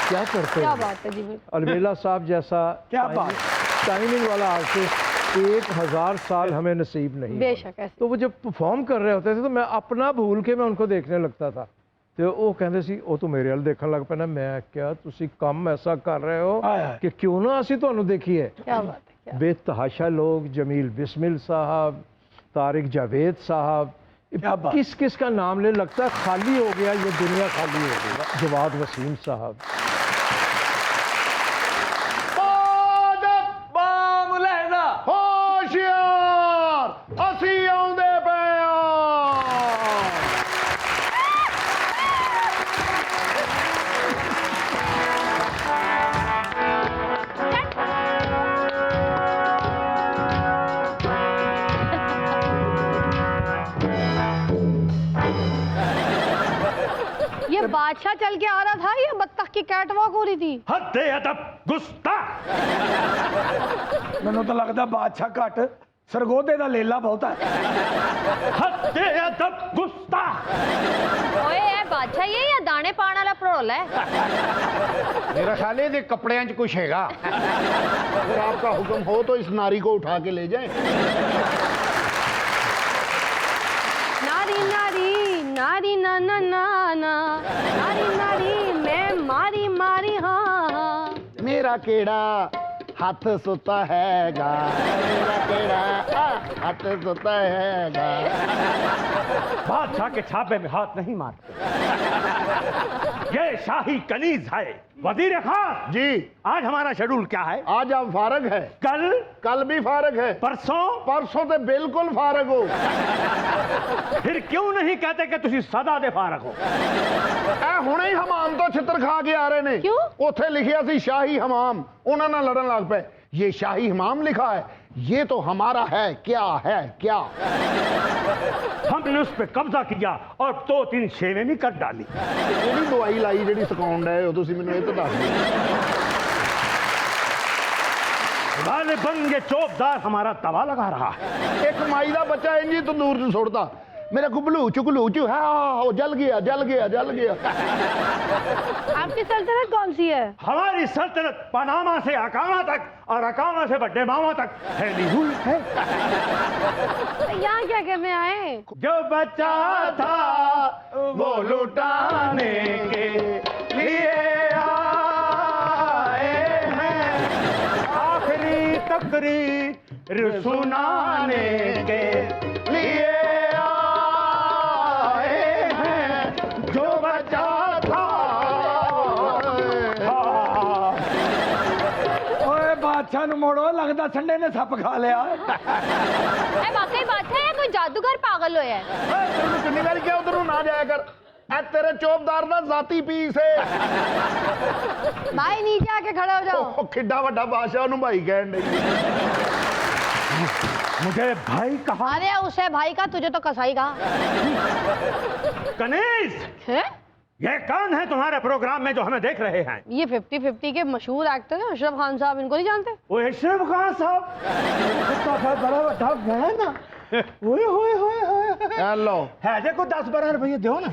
क्या करते हैं। अलबेला साहब जैसा टाइमिंग वाला आर्टिस्ट 1000 साल हमें नसीब नहीं। बेशक। तो वो जब परफॉर्म कर रहे होते थे तो मैं अपना भूल के मैं उनको देखने लगता था। तो वो कहते सी वो तो मेरे वाल देखने लग पैना, मैं क्या तुसी काम ऐसा कर रहे हो कि क्यों ना असी तुहानू देखिए। क्या बात है। बेतहाशा लोग, जमील बिस्मिल साहब, तारिक जावेद साहब, किस किस का नाम ले, लगता है खाली हो गया ये दुनिया, खाली हो गई। जवाद वसीम साहब, ये बादशाह चल के आ रहा था या बत्तख की कैट वॉक हो रही थी? हद्दे अदब गुस्ताख। मैनू तो लगता बादशाह घट सरगोधे का लेला बहुत है। हद्दे अदब गुस्ताख। ओए ये बादशाह ये या दाने पाने वाला भड़ोला है? मेरा ख्याल है कपड़े च कुछ हैगा। अगर आपका हुक्म हो तो इस नारी को उठा के ले जाएं। नारी नारी नारी ना ना ना ना, नारी नारी मैं मारी मारी हाँ हाँ। मेरा केड़ा हाथ सोता हैगा, मेरा केड़ा हाथ सोता हैगा। बादशाह के छापे में हाथ नहीं मारते। ये शाही कनीज है। वजीर खान जी आज हमारा शेड्यूल क्या है? आज आप फारग है, कल भी फारग है, परसों तो बिल्कुल फारग हो। फिर क्यों नहीं कहते कि तुसी सदा दे फारग हो? ਹੁਣੇ ਹੀ ਹਮਾਮ ਤੋਂ ਛਿੱਤਰ ਖਾ ਕੇ ਆ ਰਹੇ ਨੇ। ਕਿਉਂ? ਉੱਥੇ ਲਿਖਿਆ ਸੀ शाही हमाम, ਉਹਨਾਂ ਨਾਲ ਲੜਨ ਲੱਗ ਪਏ। ये शाही हमाम लिखा है, ये तो हमारा है क्या? हमने उस पे कब्जा किया और 2-3 शेवें भी कर डाली। ਇਹਦੀ ਦਵਾਈ ਲਾਈ ਜਿਹੜੀ ਸਕਾਉਂਡ ਹੈ ਉਹ ਤੁਸੀਂ ਮੈਨੂੰ ਇਹ ਤਾਂ ਦੱਸ ਦਿਓ। गालिबन ये चौबदार हमारा तवा लगा रहा है। ਇੱਕ ਮਾਈ ਦਾ ਬੱਚਾ ਇੰਜ ਹੀ ਤੰਦੂਰ 'ਚ ਸੁੱਟਦਾ, मेरा गुबलू चुगलू चू है, वो जल गया। आपकी सल्तनत कौन सी है? हमारी सल्तनत पनामा से अकामा तक और अकामा से बड्डे मामा तक फैली हुई है। यहाँ क्या करने आए? जो बचा था वो लुटाने के लिए आए हैं, आखिरी तकरीर सुनाने के लिए बादशाह नु मोड़ो, लगता संडे ने सप खा लिया। वाकई बादशाह है, कोई जादूगर पागल होया है। किन्नी बारी क्या उधर ना जाया कर, ए तेरे चौबदार दा जाती पीस है। भाई नीचे आके खड़े हो जाओ। ओ किड्डा वड्डा बादशाह नु भाई कहन दई। मुझे भाई कहा? अरे उसे भाई का, तुझे तो कसाई का। कनीज है? ये कौन है तुम्हारे प्रोग्राम में जो हमें देख रहे हैं? ये 50-50 के मशहूर एक्टर हैं अशरफ खान साहब, इनको नहीं जानते? वो अशरफ खान साहब बड़ा बड़ा है ना। हेलो है देखो 10-12 रुपये दो ना।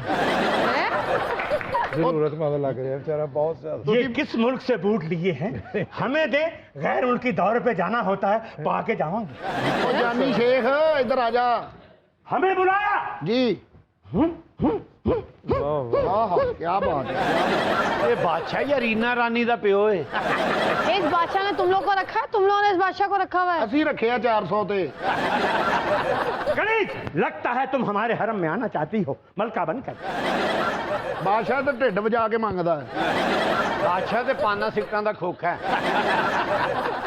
जरूरतमंद लग रहा है बेचारा बहुत ज्यादा। ये किस मुल्क से बूट लिए हैं? हमें दे, गैर मुल्की दौरे पे जाना होता है, पाके जाऊंगी। ओ जानी शेख इधर आ जा। हमें बुलाया जी क्या बात है। ये बादशाह या रीना रानी दा प्यो है। इस बादशाह ने तुम लोग को रखा है, तुम लोगों ने इस बादशाह को रखा हुआ है। असी रखे 400 ते। गणेश लगता है तुम हमारे हरम में आना चाहती हो, मलका बनकर। बादशाह तो ढिड बजा के मांगदा है। बादशाह ते पाना सिक्कां दा खोखा है।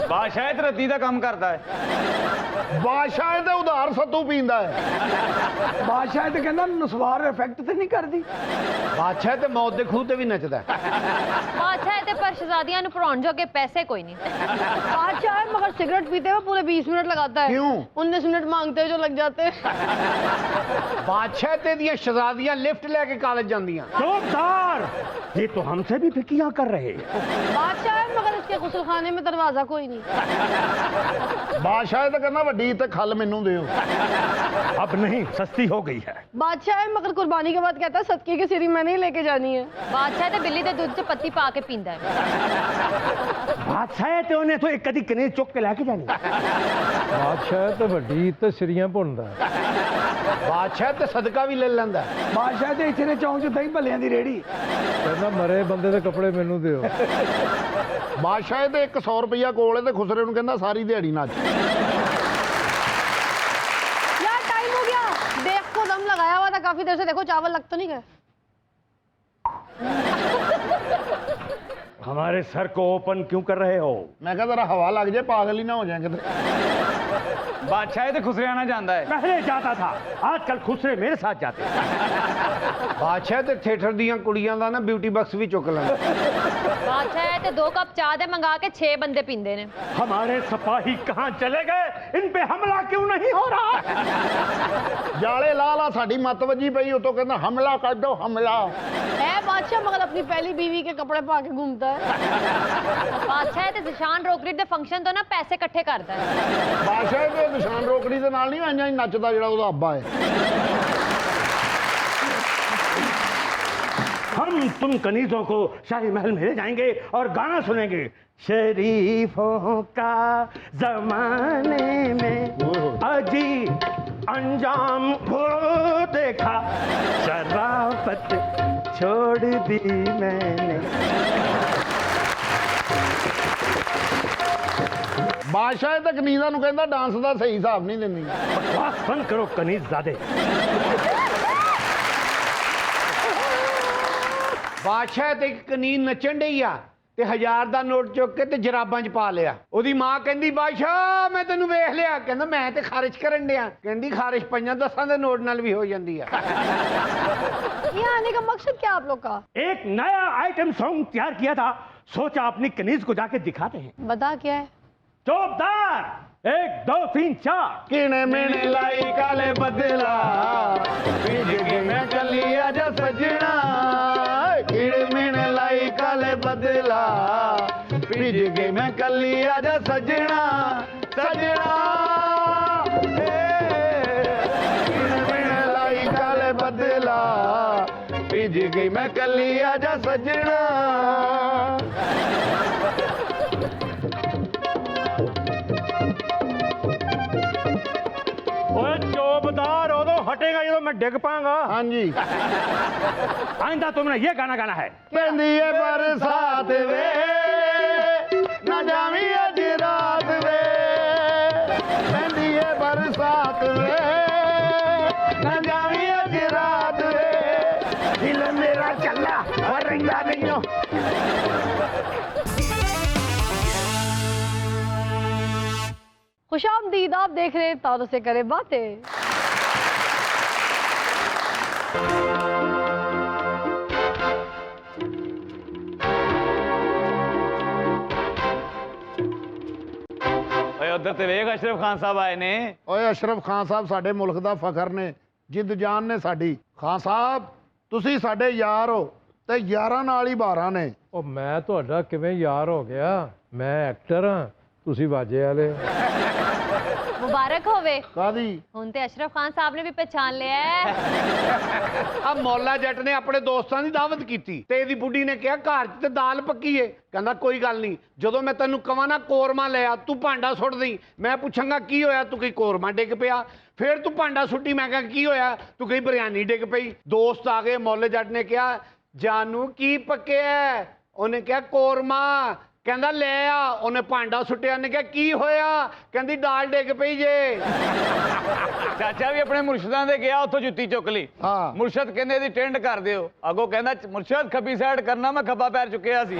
बादशाह ते रद्दी दा काम करदा है। बादशाह तो उधार सत्तू पींदा है। बादशाह तो कहना नुसवार इफेक्ट तो नहीं करती। बादशाह ते मौत दे खूह ते भी नचदा है। बादशाह है पर शहजादियां नु पढ़ाउण जो के पैसे कोई नहीं। बादशाह है मगर सिगरेट पीते हुए पूरे 20 मिनट लगाता है। क्यों? 19 मिनट मांगते हुए जो लग जाते हैं। बादशाह ते दियां शहजादियां लिफ्ट लेके कॉलेज जांदियां। चौबदार ये तो हमसे भी फिकियां कर रहे हैं। बादशाह है मगर इसके गुस्ल खाने में दरवाजा कोई नहीं। बादशाह तो कहना वड्डी ते खल मैनू दियो। अब नहीं, सस्ती हो गई है। बादशाह है मगर कुर्बानी के बाद कहता है सदके की सीरी मैंने ही लेके जानी है। बादशाह ते बिल्ली दे दूध च पत्ती पा के पींदा है। बादशाह ते उन्हें तो एक कदी कनेज चुक के लेके जानी। बादशाह तो वड्डी ते सिरियां भुनदा है। बादशाह ते सदका भी ले लेंदा। बादशाह तो इतने चौंक च दही भलियां दी रेड़ी। कहना मरे बंदे दे कपड़े मैनू दियो। बादशाह तो 100 रुपया कोल है ते खुसरे नूं कहंदा सारी दिहाड़ी नच। यार टाइम हो गया, देख को दम लगाया हुआ था काफी देर से, देखो चावल लग तो नहीं गए। हमारे सर को ओपन क्यों कर रहे हो? मैं कहा जरा हवा लग जाए, पागल ही ना हो जाए किधर। बादशाह तो खुसरे आना जानता है। पहले जाता था, आजकल खुसरे मेरे साथ जाते हैं। बादशाह तो थिएटर दियां कुड़ियां दा ना ब्यूटी बक्स भी चुक लेंदा। बादशाह है ते 2 कप चाह दे मंगा के 6 बंदे पींदे ने। हमारे सिपाही कहाँ चले गए? इन पे हमला क्यों नहीं हो रहा? जाले ला ला साडी मत वजी पई, उतो कहंदा हमला कर दो हमला। है बादशाह मगर अपनी पहली बीवी के कपड़े पा के घूमता है। बादशाह है ते निशान रोकड़ी दे फंक्शन तो ना पैसे इकट्ठे करदा है। बादशाह ते निशान रोकड़ी दे नाल नहीं आइयां नचदा जेड़ा ओदा अब्बा है। हम तुम कनीजों को शाही महल में ले जाएंगे और गाना सुनेंगे। शरीफों का जमाने में अजी अंजाम वो देखा, शराफत छोड़ दी मैंने। ਬਾਦਸ਼ਾਹ ਇਹ ਤਕਨੀਜ਼ਾਂ ਨੂੰ ਕਹਿੰਦਾ ਡਾਂਸ ਦਾ ਸਹੀ ਹਿਸਾਬ ਨਹੀਂ ਦਿੰਦੀ। बकवास बंद करो कनीज़ादे। ਬਾਦਸ਼ਾਹ ਤੇ ਇੱਕ ਕਨੀਨ ਨੱਚਣ ਡਈ ਆ ਤੇ 1000 ਦਾ ਨੋਟ ਚੁੱਕ ਕੇ ਤੇ ਜਰਾਬਾਂ 'ਚ ਪਾ ਲਿਆ। ਉਹਦੀ ਮਾਂ ਕਹਿੰਦੀ ਬਾਦਸ਼ਾਹ ਮੈਂ ਤੈਨੂੰ ਵੇਖ ਲਿਆ। ਕਹਿੰਦਾ ਮੈਂ ਤੇ ਖਾਰਿਸ਼ ਕਰਨ ਡਿਆ। ਕਹਿੰਦੀ ਖਾਰਿਸ਼ 5-10 ਦੇ ਨੋਟ ਨਾਲ ਵੀ ਹੋ ਜਾਂਦੀ ਆ। यहाँ आने का मकसद क्या आप लोग का? एक नया आइटम सॉन्ग तैयार किया था, सोचा अपनी कनीज को जाके दिखाते हैं। बता क्या है? चौबदार 1 2 3 4। ਕਿਣੇ ਮਿਣੇ ਲਾਈ ਕਾਲੇ ਬੱਦਲਾ ਭਿੱਜ ਕੇ ਮੈਂ ਕੱਲੀ ਆਜਾ ਸਜਣਾ। ਕਿਣੇ ਮਿਣੇ ਲਾਈ ਕਾਲੇ ਬੱਦਲਾ ਭਿੱਜ ਕੇ ਮੈਂ ਕੱਲੀ ਆਜਾ ਸਜਣਾ ਸਜਣਾ। ਕਿਣੇ ਮਿਣੇ ਲਾਈ ਕਾਲੇ ਬੱਦਲਾ ਭਿੱਜ ਕੇ ਮੈਂ ਕੱਲੀ ਆਜਾ ਸਜਣਾ। ओए चौबदार उदो हटेगा जो मैं डिग पाऊंगा। हाँ जी आइंदा तुमने ये गाना गाना है। ਪੈਂਦੀ ਏ ਬਰਸਾਤ ਵੇ ਨਾ ਜਾਵੀਂ ਅੱਜ ਰਾਤ ਵੇ। ਪੈਂਦੀ ਏ ਬਰਸਾਤ ਵੇ ਨਾ ਜਾਵੀਂ ਅੱਜ ਰਾਤ ਵੇ। ਦਿਲ ਮੇਰਾ ਚੱਲਾ ਔਰ ਰਹਿੰਦਾ ਨਹੀਂਓ। खुशामदीद, आप देख रहे हैं तारों से करें बातें। ਓਏ ਉਧਰ ਤੇ ਵੇਖ ਅਸ਼ਰਫ ਖਾਨ ਸਾਹਿਬ ਆਏ ਨੇ। ਓਏ ਅਸ਼ਰਫ ਖਾਨ ਸਾਹਿਬ ਸਾਡੇ ਮੁਲਕ ਦਾ ਫਖਰ ਨੇ, ਜਿੱਦ ਜਾਨ ਨੇ ਸਾਡੀ। ਖਾਨ ਸਾਹਿਬ ਤੁਸੀਂ ਸਾਡੇ ਯਾਰ ਹੋ ਤੇ ਯਾਰਾਂ ਨਾਲ ਹੀ ਬਾਰਾਂ ਨੇ। ਉਹ ਮੈਂ ਤੁਹਾਡਾ ਕਿਵੇਂ ਯਾਰ ਹੋ ਗਿਆ? ਮੈਂ ਐਕਟਰ ਹਾਂ, ਤੁਸੀਂ ਬਾਜੇ ਵਾਲੇ। ਮੁਬਾਰਕ ਹੋਵੇ। ਕਾਦੀ? ਹੁਣ ਤੇ ਅਸ਼ਰਫ ਖਾਨ ਸਾਹਿਬ ਨੇ ਵੀ ਪਛਾਣ ਲਿਆ ਹੈ। ਆ ਮੌਲਾ ਜੱਟ ਨੇ ਆਪਣੇ ਦੋਸਤਾਂ ਦੀ ਦਾਵਤ ਕੀਤੀ ਤੇ ਇਹਦੀ ਬੁੱਢੀ ਨੇ ਕਿਹਾ ਘਰ 'ਚ ਤੇ ਦਾਲ ਪੱਕੀ ਏ। ਕਹਿੰਦਾ ਕੋਈ ਗੱਲ ਨਹੀਂ, ਜਦੋਂ ਮੈਂ ਤੈਨੂੰ ਕਵਾਂ ਨਾ ਕੋਰਮਾ ਲਿਆ ਤੂੰ ਭਾਂਡਾ ਸੁੱਟ ਦੇਈਂ। ਮੈਂ ਪੁੱਛਾਂਗਾ ਕੀ ਹੋਇਆ, ਤੂੰ ਕਹੀ ਕੋਰਮਾ ਡਿੱਗ ਪਿਆ। ਫਿਰ ਤੂੰ ਭਾਂਡਾ ਸੁੱਟੀ, ਮੈਂ ਕਿਹਾ ਕੀ ਹੋਇਆ, ਤੂੰ ਕਹੀ ਬਿਰਿਆਨੀ ਡਿੱਗ ਪਈ। ਦੋਸਤ ਆ ਗਏ, ਮੌਲੇ ਜੱਟ ਨੇ ਕਿਹਾ ਜਾਨੂ ਕੀ ਪੱਕਿਆ? ਉਹਨੇ ਕਿਹਾ ਕੋਰਮਾ। ਕਹਿੰਦਾ ਲੈ ਆ। ਉਹਨੇ ਭਾਂਡਾ ਸੁੱਟਿਆ, ਨੇ ਕਿਹਾ ਕੀ ਹੋਇਆ? ਕਹਿੰਦੀ ਦਾਲ ਡਿੱਗ ਪਈ ਜੇ। ਚਾਚਾ ਵੀ ਆਪਣੇ ਮੁਰਸ਼ਿਦਾਂ ਦੇ ਗਿਆ, ਉੱਥੋਂ ਜੁੱਤੀ ਚੁੱਕ ਲਈ। ਹਾਂ ਮੁਰਸ਼ਦ ਕਹਿੰਦੇ ਇਹਦੀ ਟੈਂਡ ਕਰ ਦਿਓ। ਅੱਗੋਂ ਕਹਿੰਦਾ ਮੁਰਸ਼ਦ ਖੱਬੀ ਸਾਈਡ ਕਰਨਾ, ਮੈਂ ਖੱਬਾ ਪੈਰ ਚੁੱਕਿਆ ਸੀ।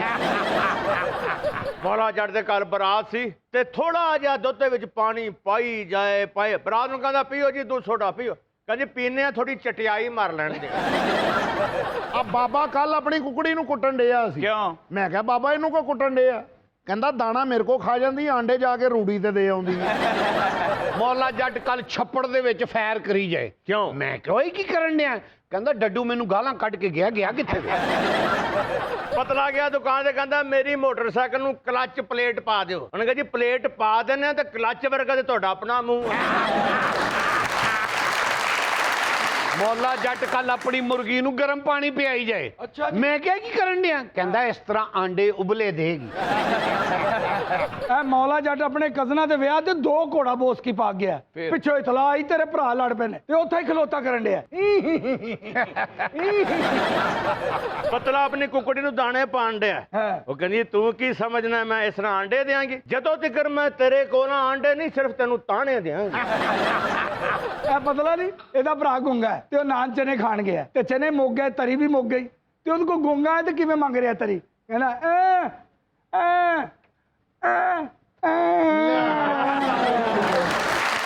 ਮੌਲਾ ਜੱਟ ਦੇ ਘਰ ਬਰਾਤ ਸੀ ਤੇ ਥੋੜਾ ਜਿਹਾ ਦੁੱਧ ਦੇ ਵਿੱਚ ਪਾਣੀ ਪਾਈ ਜਾਏ ਪਾਏ। ਬਰਾਤ ਨੂੰ ਕਹਿੰਦਾ ਪੀਓ ਜੀ ਦੁੱਧ ਸੋਡਾ ਪੀਓ। ਕਹਿੰਦੇ ਪੀਨੇ ਆ, ਥੋੜੀ ਚਟਿਆਈ ਮਾਰ ਲੈਣ ਦੇ। ਆ ਬਾਬਾ ਕੱਲ ਆਪਣੀ ਕੁਕੜੀ ਨੂੰ ਕੁੱਟਣ ਡਿਆ ਸੀ। ਕਿਉਂ? ਮੈਂ ਕਿਹਾ ਬਾਬਾ ਇਹਨੂੰ ਕੋ ਕੁੱਟਣ ਡਿਆ? ਕਹਿੰਦਾ ਦਾਣਾ ਮੇਰੇ ਕੋ ਖਾ ਜਾਂਦੀ, ਆਂਡੇ ਜਾ ਕੇ ਰੂੜੀ ਤੇ ਦੇ ਆਉਂਦੀ। ਮੌਲਾ ਜੱਟ ਕੱਲ ਛੱਪੜ ਦੇ ਵਿੱਚ ਫੈਰ ਕਰੀ ਜਾਏ। ਕਿਉਂ? ਮੈਂ ਕਿਹਾ ਓਏ ਕੀ ਕਰਨ ਡਿਆ? ਕਹਿੰਦਾ ਡੱਡੂ ਮੈਨੂੰ ਗਾਲਾਂ ਕੱਢ ਕੇ ਗਿਆ। ਗਿਆ ਕਿੱਥੇ? ਪਤਲਾ ਗਿਆ ਦੁਕਾਨ ਤੇ, ਕਹਿੰਦਾ ਮੇਰੀ ਮੋਟਰਸਾਈਕਲ ਨੂੰ ਕਲੱਚ ਪਲੇਟ ਪਾ ਦਿਓ। ਉਹਨੇ ਕਿਹਾ ਜੀ ਪਲੇਟ ਪਾ ਦਿੰਦੇ ਤੇ ਕਲੱਚ ਵਰਗਾ ਤੇ ਤੁਹਾਡਾ ਆਪਣਾ ਮੂੰਹ। ਮੌਲਾ ਜੱਟ ਕੱਲ ਆਪਣੀ ਮੁਰਗੀ ਨੂੰ ਗਰਮ ਪਾਣੀ ਪਿਆਈ ਜਾਏ। ਮੈਂ ਕਿਹਾ ਕੀ ਕਰਨ ਡਿਆ? ਕਹਿੰਦਾ ਇਸ ਤਰ੍ਹਾਂ ਆਂਡੇ ਉਬਲੇ ਦੇਗੀ। ਇਹ ਮੌਲਾ ਜੱਟ ਆਪਣੇ ਕਜ਼ਨਾਂ ਦੇ ਵਿਆਹ ਤੇ 2 ਘੋੜਾ ਬੋਸਕੀ ਪਾ ਗਿਆ। ਪਿੱਛੋਂ ਇਤਲਾ ਆਈ ਤੇਰੇ ਭਰਾ ਲੜ ਪਏ ਨੇ ਤੇ ਉੱਥੇ ਹੀ ਖਲੋਤਾ ਕਰਨ ਡਿਆ। ਪਤਲਾ ਆਪਣੀ ਕੁਕੜੀ ਨੂੰ ਦਾਣੇ ਪਾਣ ਡਿਆ। ਉਹ ਕਹਿੰਦੀ ਤੂੰ ਕੀ ਸਮਝਣਾ, ਮੈਂ ਇਸ ਤਰ੍ਹਾਂ ਆਂਡੇ ਦਿਆਂਗੀ? ਜਦੋਂ ਤੱਕ ਮੈਂ ਤੇਰੇ ਕੋਲ ਆਂਡੇ ਨਹੀਂ, ਸਿਰਫ ਤੈਨੂੰ ਤਾਣੇ ਦਿਆਂਗੀ। ਇਹ ਪਤਲਾ ਨਹੀਂ, ਇਹਦਾ ਭਰਾ ਗੁੰਗਾ ਹੈ ਤੇ ਉਹ ਨਾਨ ਚਨੇ ਖਾਣ ਗਿਆ ਤੇ ਚਨੇ ਮੁੱਕ ਗਏ, ਤਰੀ ਵੀ ਮੁੱਕ ਗਈ ਤੇ ਉਹਦੇ ਕੋਲ ਗੁੰਗਾ ਹੈ ਤੇ ਕਿਵੇਂ ਮੰਗ ਰਿਹਾ ਤਰੀ? ਕਹਿੰਦਾ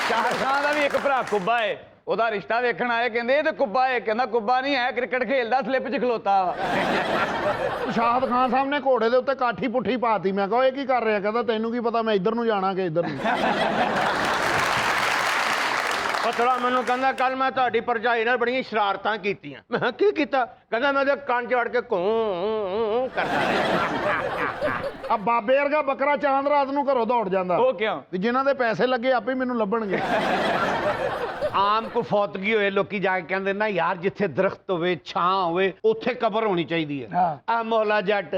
ਚਾਰ ਖਾਂ ਦਾ ਵੀ ਇੱਕ ਭਰਾ ਕੁੱਬਾ ਏ, ਉਹਦਾ ਰਿਸ਼ਤਾ ਵੇਖਣ ਆਏ, ਕਹਿੰਦੇ ਇਹ ਤੇ ਕੁੱਬਾ ਏ। ਕਹਿੰਦਾ ਕੁੱਬਾ ਨਹੀਂ ਹੈ, ਕ੍ਰਿਕਟ ਖੇਲਦਾ, ਸਲਿੱਪ 'ਚ ਖਲੋਤਾ ਵਾ। ਸ਼ਾਹਦ ਖਾਨ ਸਾਹਿਬ ਨੇ ਘੋੜੇ ਦੇ ਉੱਤੇ ਕਾਠੀ ਪੁੱਠੀ ਪਾਤੀ। ਮੈਂ ਕਿਹਾ ਇਹ ਕੀ ਕਰ ਰਿਹਾ? ਕਹਿੰਦਾ ਤੈਨੂੰ ਕੀ ਪਤਾ ਮੈਂ ਇੱਧਰ ਨੂੰ ਜਾਣਾ ਕਿ ਇੱਧਰ ਨੂੰ। ਪਤਲਾ ਮੈਨੂੰ ਕਹਿੰਦਾ ਕੱਲ ਮੈਂ ਤੁਹਾਡੀ ਭਰਜਾਈ ਨਾਲ ਬੜੀਆਂ ਸ਼ਰਾਰਤਾਂ ਕੀਤੀਆਂ। ਮੈਂ ਕਿਹਾ ਕੀ ਕੀਤਾ? ਕਹਿੰਦਾ ਮੈਂ ਉਹਦੇ ਕੰਨ 'ਚ ਵੜ ਕੇ ਘੂੰ ਕਰਦਾ ਰਿਹਾ। ਆ ਬਾਬੇ ਵਰਗਾ ਬੱਕਰਾ ਚਾਂਦ ਰਾਤ ਨੂੰ ਘਰੋਂ ਦੌੜ ਜਾਂਦਾ। ਉਹ ਕਿਉਂ? ਤੇ ਜਿਨ੍ਹਾਂ ਦੇ ਪੈਸੇ ਲੱਗੇ ਆਪੇ ਹੀ ਮੈਨੂੰ ਲੱਭਣਗੇ। ਆਮ ਕੋ ਫੌਤਗੀ ਹੋਏ ਲੋਕੀ ਜਾ ਕੇ ਕਹਿੰਦੇ ਨਾ ਯਾਰ ਜਿੱਥੇ ਦਰਖਤ ਹੋਵੇ, ਛਾਂ ਹੋਵੇ, ਉੱਥੇ ਕਬਰ ਹੋਣੀ ਚਾਹੀਦੀ ਹੈ। ਆ ਮੌਲਾ ਜੱਟ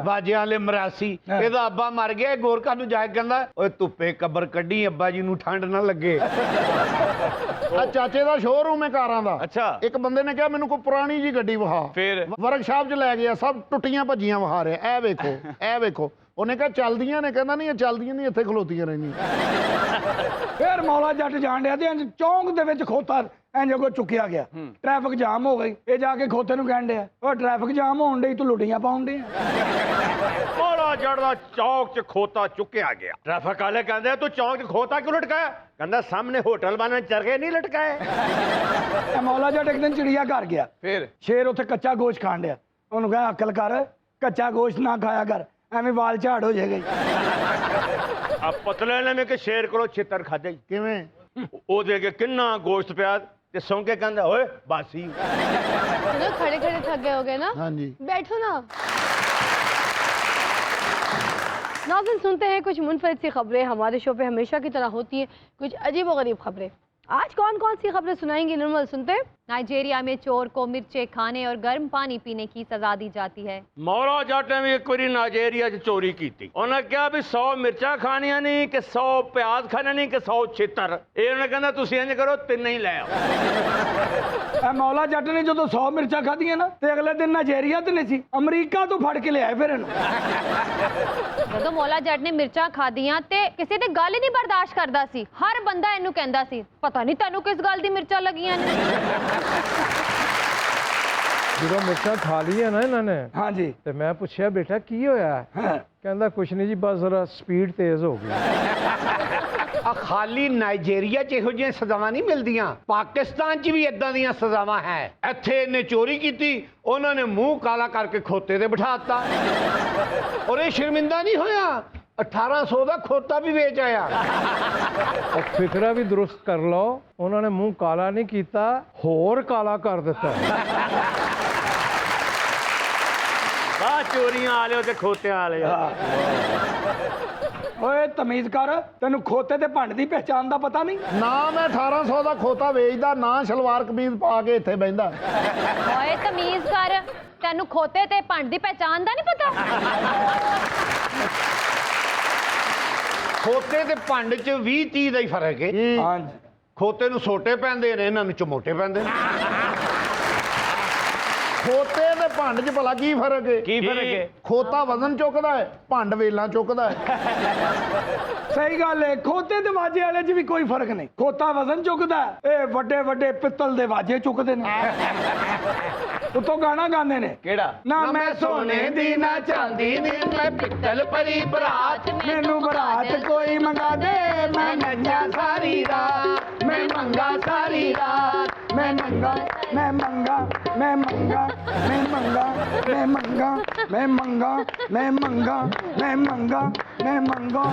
ਬਾਜਿਆਂ ਵਾਲੇ ਮਰਾਸੀ, ਇਹਦਾ ਅੱਬਾ ਮਰ ਗਿਆ, ਗੋਰਖਾ ਨੂੰ ਜਾ ਕੇ ਕਹਿੰਦਾ ਓਏ ਧੁੱਪੇ ਕਬਰ ਕੱਢੀ, ਅੱਬਾ ਜੀ ਨੂੰ ਠੰਡ ਨਾ ਲੱਗੇ। ਆ ਚਾਚੇ ਦਾ ਸ਼ੋਰੂਮ ਹੈ ਕਾਰਾਂ ਦਾ। ਅੱਛਾ। ਇੱਕ ਬੰਦੇ ਨੇ ਕਿਹਾ ਮੈਨੂੰ ਕੋਈ ਪੁਰਾਣੀ ਜੀ ਗੱਡੀ ਵਿਖਾ। ਫਿਰ? ਵਰਕਸ਼ਾਪ 'ਚ ਲੈ ਗਿਆ, ਸਭ ਟੁੱਟੀਆਂ ਭੱਜੀਆਂ ਵਿਖਾ ਰਿਹਾ। ਇਹ ਵੇਖੋ, ਇਹ ਵੇਖੋ। ਉਹਨੇ ਕਿਹਾ ਚੱਲਦੀਆਂ ਨੇ, ਕਹਿੰਦਾ ਨਹੀਂ ਇਹ ਚੱਲਦੀਆਂ ਨਹੀਂ, ਇੱਥੇ ਖਲੋਤੀਆਂ ਰਹਿੰਦੀਆਂ। ਫਿਰ ਮੌਲਾ ਜੱਟ ਜਾਣ ਡਿਆ ਤੇ ਇੰਜ ਚੌਂਕ ਦੇ ਵਿੱਚ ਖੋਤਾ ਇੰਜ ਕੋ ਚੁੱਕਿਆ ਗਿਆ, ਟ੍ਰੈਫਿਕ ਜਾਮ ਹੋ ਗਈ। ਇਹ ਜਾ ਕੇ ਖੋਤੇ ਨੂੰ ਕਹਿਣ ਡਿਆ, ਉਹ ਟ੍ਰੈਫਿਕ ਜਾਮ ਹੋਣ ਡਈ, ਤੂੰ ਲੁੱਡੀਆਂ ਪਾਉਣ ਡਿਆ। ਮੌਲਾ ਜੱਟ ਦਾ ਚੌਕ 'ਚ ਖੋਤਾ ਚੁੱਕਿਆ ਗਿਆ। ਟ੍ਰੈਫਿਕ ਵਾਲੇ ਕਹਿੰਦੇ ਤੂੰ ਚੌਕ 'ਚ ਖੋਤਾ ਕਿਉਂ ਲਟਕਾਇਆ? ਕਹਿੰਦਾ ਸਾਹਮਣੇ ਹੋਟਲ ਵਾਲੇ ਚਰਖੇ ਨਹੀਂ ਲਟਕਾਏ। ਇਹ ਮੌਲਾ ਜੱਟ ਇੱਕ ਦਿਨ ਚਿੜੀਆ ਘਰ ਗਿਆ, ਫਿਰ ਸ਼ੇਰ ਉੱਥੇ ਕੱਚਾ ਗੋਸ਼ਤ ਖਾਣ ਡਿਆ। ਉਹਨੂੰ ਕਹਾ ਅਕਲ ਕਰ, ਕੱਚਾ ਗੋਸ਼ਤ ਨਾ ਖਾਇਆ ਕਰ, ਐਵੇਂ ਵਾਲ ਝਾੜ ਹੋ ਜਾਏਗਾ। ਆ ਪਤਲੇ ਨੇ ਮੈਂ ਕਿ ਸ਼ੇਰ ਕੋਲੋਂ ਛਿੱਤਰ ਖਾਦੇ। ਕਿਵੇਂ? ਉਹ ਦੇ ਕੇ ਕਿੰਨਾ ਗੋਸ਼ਤ ਪਿਆ ਤੇ ਸੌਂ ਕੇ ਕਹਿੰਦਾ ਓਏ ਬਾਸੀ। चलो खड़े खड़े थक गए हो गए ना, हाँ जी। बैठो ना। नाज़रीन सुनते हैं कुछ मुनफरिद सी खबरें, हमारे शो पे हमेशा की तरह होती हैं कुछ अजीब व गरीब खबरें। आज कौन कौन सी खबरें सुनाएंगी निर्मल, सुनते हैं। नाइजीरिया में चोर को मिर्चें खाने और गर्म पानी पीने की सजा दी जाती है। मौला जट ने भी एक बारी नाइजीरिया च चोरी की थी। उन्हें कहा भी 100 मिर्चा खानिया नहीं कि 100 प्याज खाने नहीं कि 100 छितर। ये उन्हें कहना तुसी इंज करो 3 ही ले आओ। ਇਹ ਮੌਲਾ ਜੱਟ ਨੇ ਜਦੋਂ 100 ਮਿਰਚਾਂ ਖਾਧੀਆਂ ਨਾ ਤੇ ਅਗਲੇ ਦਿਨ ਨਾਈਜੀਰੀਆ ਤੇ ਨਹੀਂ ਸੀ, ਅਮਰੀਕਾ ਤੋਂ ਫੜ ਕੇ ਲਿਆਏ ਫਿਰ ਇਹਨੂੰ। ਜਦੋਂ ਮੌਲਾ ਜੱਟ ਨੇ ਮਿਰਚਾਂ ਖਾਧੀਆਂ ਤੇ ਕਿਸੇ ਦੀ ਗੱਲ ਹੀ ਨਹੀਂ ਬਰਦਾਸ਼ਤ ਕਰਦਾ ਸੀ। ਹਰ ਬੰਦਾ ਇਹਨੂੰ ਕਹਿੰਦਾ ਸੀ ਪਤਾ ਨਹੀਂ ਤੈਨੂੰ ਕਿਸ ਗੱਲ ਦੀ ਮਿਰਚਾਂ ਲੱਗੀਆਂ ਨੇ। ਜਦੋਂ ਮਿਰਚਾਂ ਖਾ ਲਈਆਂ ਨਾ ਇਹਨਾਂ ਨੇ ਹਾਂਜੀ ਤੇ ਮੈਂ ਪੁੱਛਿਆ ਬੇਟਾ ਕੀ ਹੋਇਆ? ਹਾਂ। ਕਹਿੰਦਾ ਕੁਛ ਨਹੀਂ ਜੀ, ਬਸ ਜ਼ਰਾ ਸਪੀਡ ਤੇਜ਼ ਹੋ ਗਈ। ਆ ਖਾਲੀ ਨਾਈਜੀਰੀਆ 'ਚ ਇਹੋ ਜਿਹੀਆਂ ਸਜ਼ਾਵਾਂ ਨਹੀਂ ਮਿਲਦੀਆਂ, ਪਾਕਿਸਤਾਨ 'ਚ ਵੀ ਇਦਾਂ ਦੀਆਂ ਸਜ਼ਾਵਾਂ ਹੈ। ਇੱਥੇ ਇਹਨੇ ਚੋਰੀ ਕੀਤੀ, ਉਹਨਾਂ ਨੇ ਮੂੰਹ ਕਾਲਾ ਕਰਕੇ ਖੋਤੇ ਤੇ ਬਿਠਾ ਦਿੱਤਾ। ਔਰ ਇਹ ਸ਼ਰਮਿੰਦਾ ਨਹੀਂ ਹੋਇਆ, 1800 ਦਾ ਖੋਤਾ ਵੀ ਵੇਚ ਆਇਆ। ਉਹ ਫਿਕਰਾ ਵੀ ਦਰੁਸਤ ਕਰ ਲਓ, ਉਹਨਾਂ ਨੇ ਮੂੰਹ ਕਾਲਾ ਨਹੀਂ ਕੀਤਾ, ਹੋਰ ਕਾਲਾ ਕਰ ਦਿੱਤਾ। ਆ ਚੋਰੀਆਂ ਵਾਲਿਓ ਤੇ ਖੋਤਿਆਂ ਵਾਲਿਓ। ਓਏ ਤਮੀਜ਼ ਕਰ, ਤੈਨੂੰ ਖੋਤੇ ਤੇ ਭੰਡ ਦੀ ਪਹਿਚਾਣ ਦਾ ਪਤਾ ਨਹੀਂ? ਨਾ ਮੈਂ 1800 ਦਾ ਖੋਤਾ ਵੇਚਦਾ, ਨਾ ਸਲਵਾਰ ਕਮੀਜ਼ ਪਾ ਕੇ ਇੱਥੇ ਬਹਿੰਦਾ। ਓਏ ਤਮੀਜ਼ ਕਰ, ਤੈਨੂੰ ਖੋਤੇ ਤੇ ਭੰਡ ਦੀ ਪਹਿਚਾਣ ਦਾ ਨਹੀਂ ਪਤਾ? ਖੋਤੇ ਤੇ ਭੰਡ 'ਚ 20-30 ਦਾ ਹੀ ਫਰਕ ਹੈ। ਹਾਂਜੀ। ਖੋਤੇ ਨੂੰ ਛੋਟੇ ਪੈਂਦੇ ਨੇ, ਇਹਨਾਂ ਨੂੰ ਚਮੋਟੇ ਪੈਂਦੇ ਨੇ। ਖੋਤੇ ਤੇ ਭੰਡ 'ਚ ਭਲਾ ਕੀ ਫਰਕ ਹੈ? ਕੀ ਫਰਕ ਹੈ? ਖੋਤਾ ਵਜ਼ਨ ਚੁੱਕਦਾ ਹੈ, ਭੰਡ ਵੇਲਾਂ ਚੁੱਕਦਾ ਹੈ। ਸਹੀ ਗੱਲ ਹੈ, ਖੋਤੇ ਤੇ ਵਾਜੇ ਵਾਲੇ 'ਚ ਵੀ ਕੋਈ ਫਰਕ ਨਹੀਂ। ਖੋਤਾ ਵਜ਼ਨ ਚੁੱਕਦਾ, ਇਹ ਵੱਡੇ ਵੱਡੇ ਪਿੱਤਲ ਦੇ ਵਾਜੇ ਚੁੱਕਦੇ ਨੇ। ਉੱਤੋਂ ਗਾਣਾ ਗਾਉਂਦੇ ਨੇ, ਕਿਹੜਾ? ਨਾ ਮੈਂ ਸੋਨੇ ਦੀ ਨਾ ਚਾਂਦੀ ਦੀ, ਮੈਂ ਪਿੱਤਲ ਭਰੀ ਬਰਾਤ, ਮੈਨੂੰ ਬਰਾਤ ਕੋਈ ਮੰਗਾ ਦੇ। ਮੈਂ ਨੱਚਾ ਸਾਰੀ ਰਾਤ, ਮੈਂ ਮੰਗਾ ਸਾਰੀ ਰਾਤ, ਮੈਂ ਮੰਗਾ ਮੈਂ ਮੰਗਾ ਮੈਂ ਮੰਗਾ ਮੈਂ ਮੰਗਾ ਮੈਂ ਮੰਗਾ ਮੈਂ ਮੰਗਾ ਮੈਂ ਮੰਗਾ ਮੈਂ ਮੰਗਾ ਮੈਂ ਮੰਗਾ ਮੈਂ ਮੰਗਾ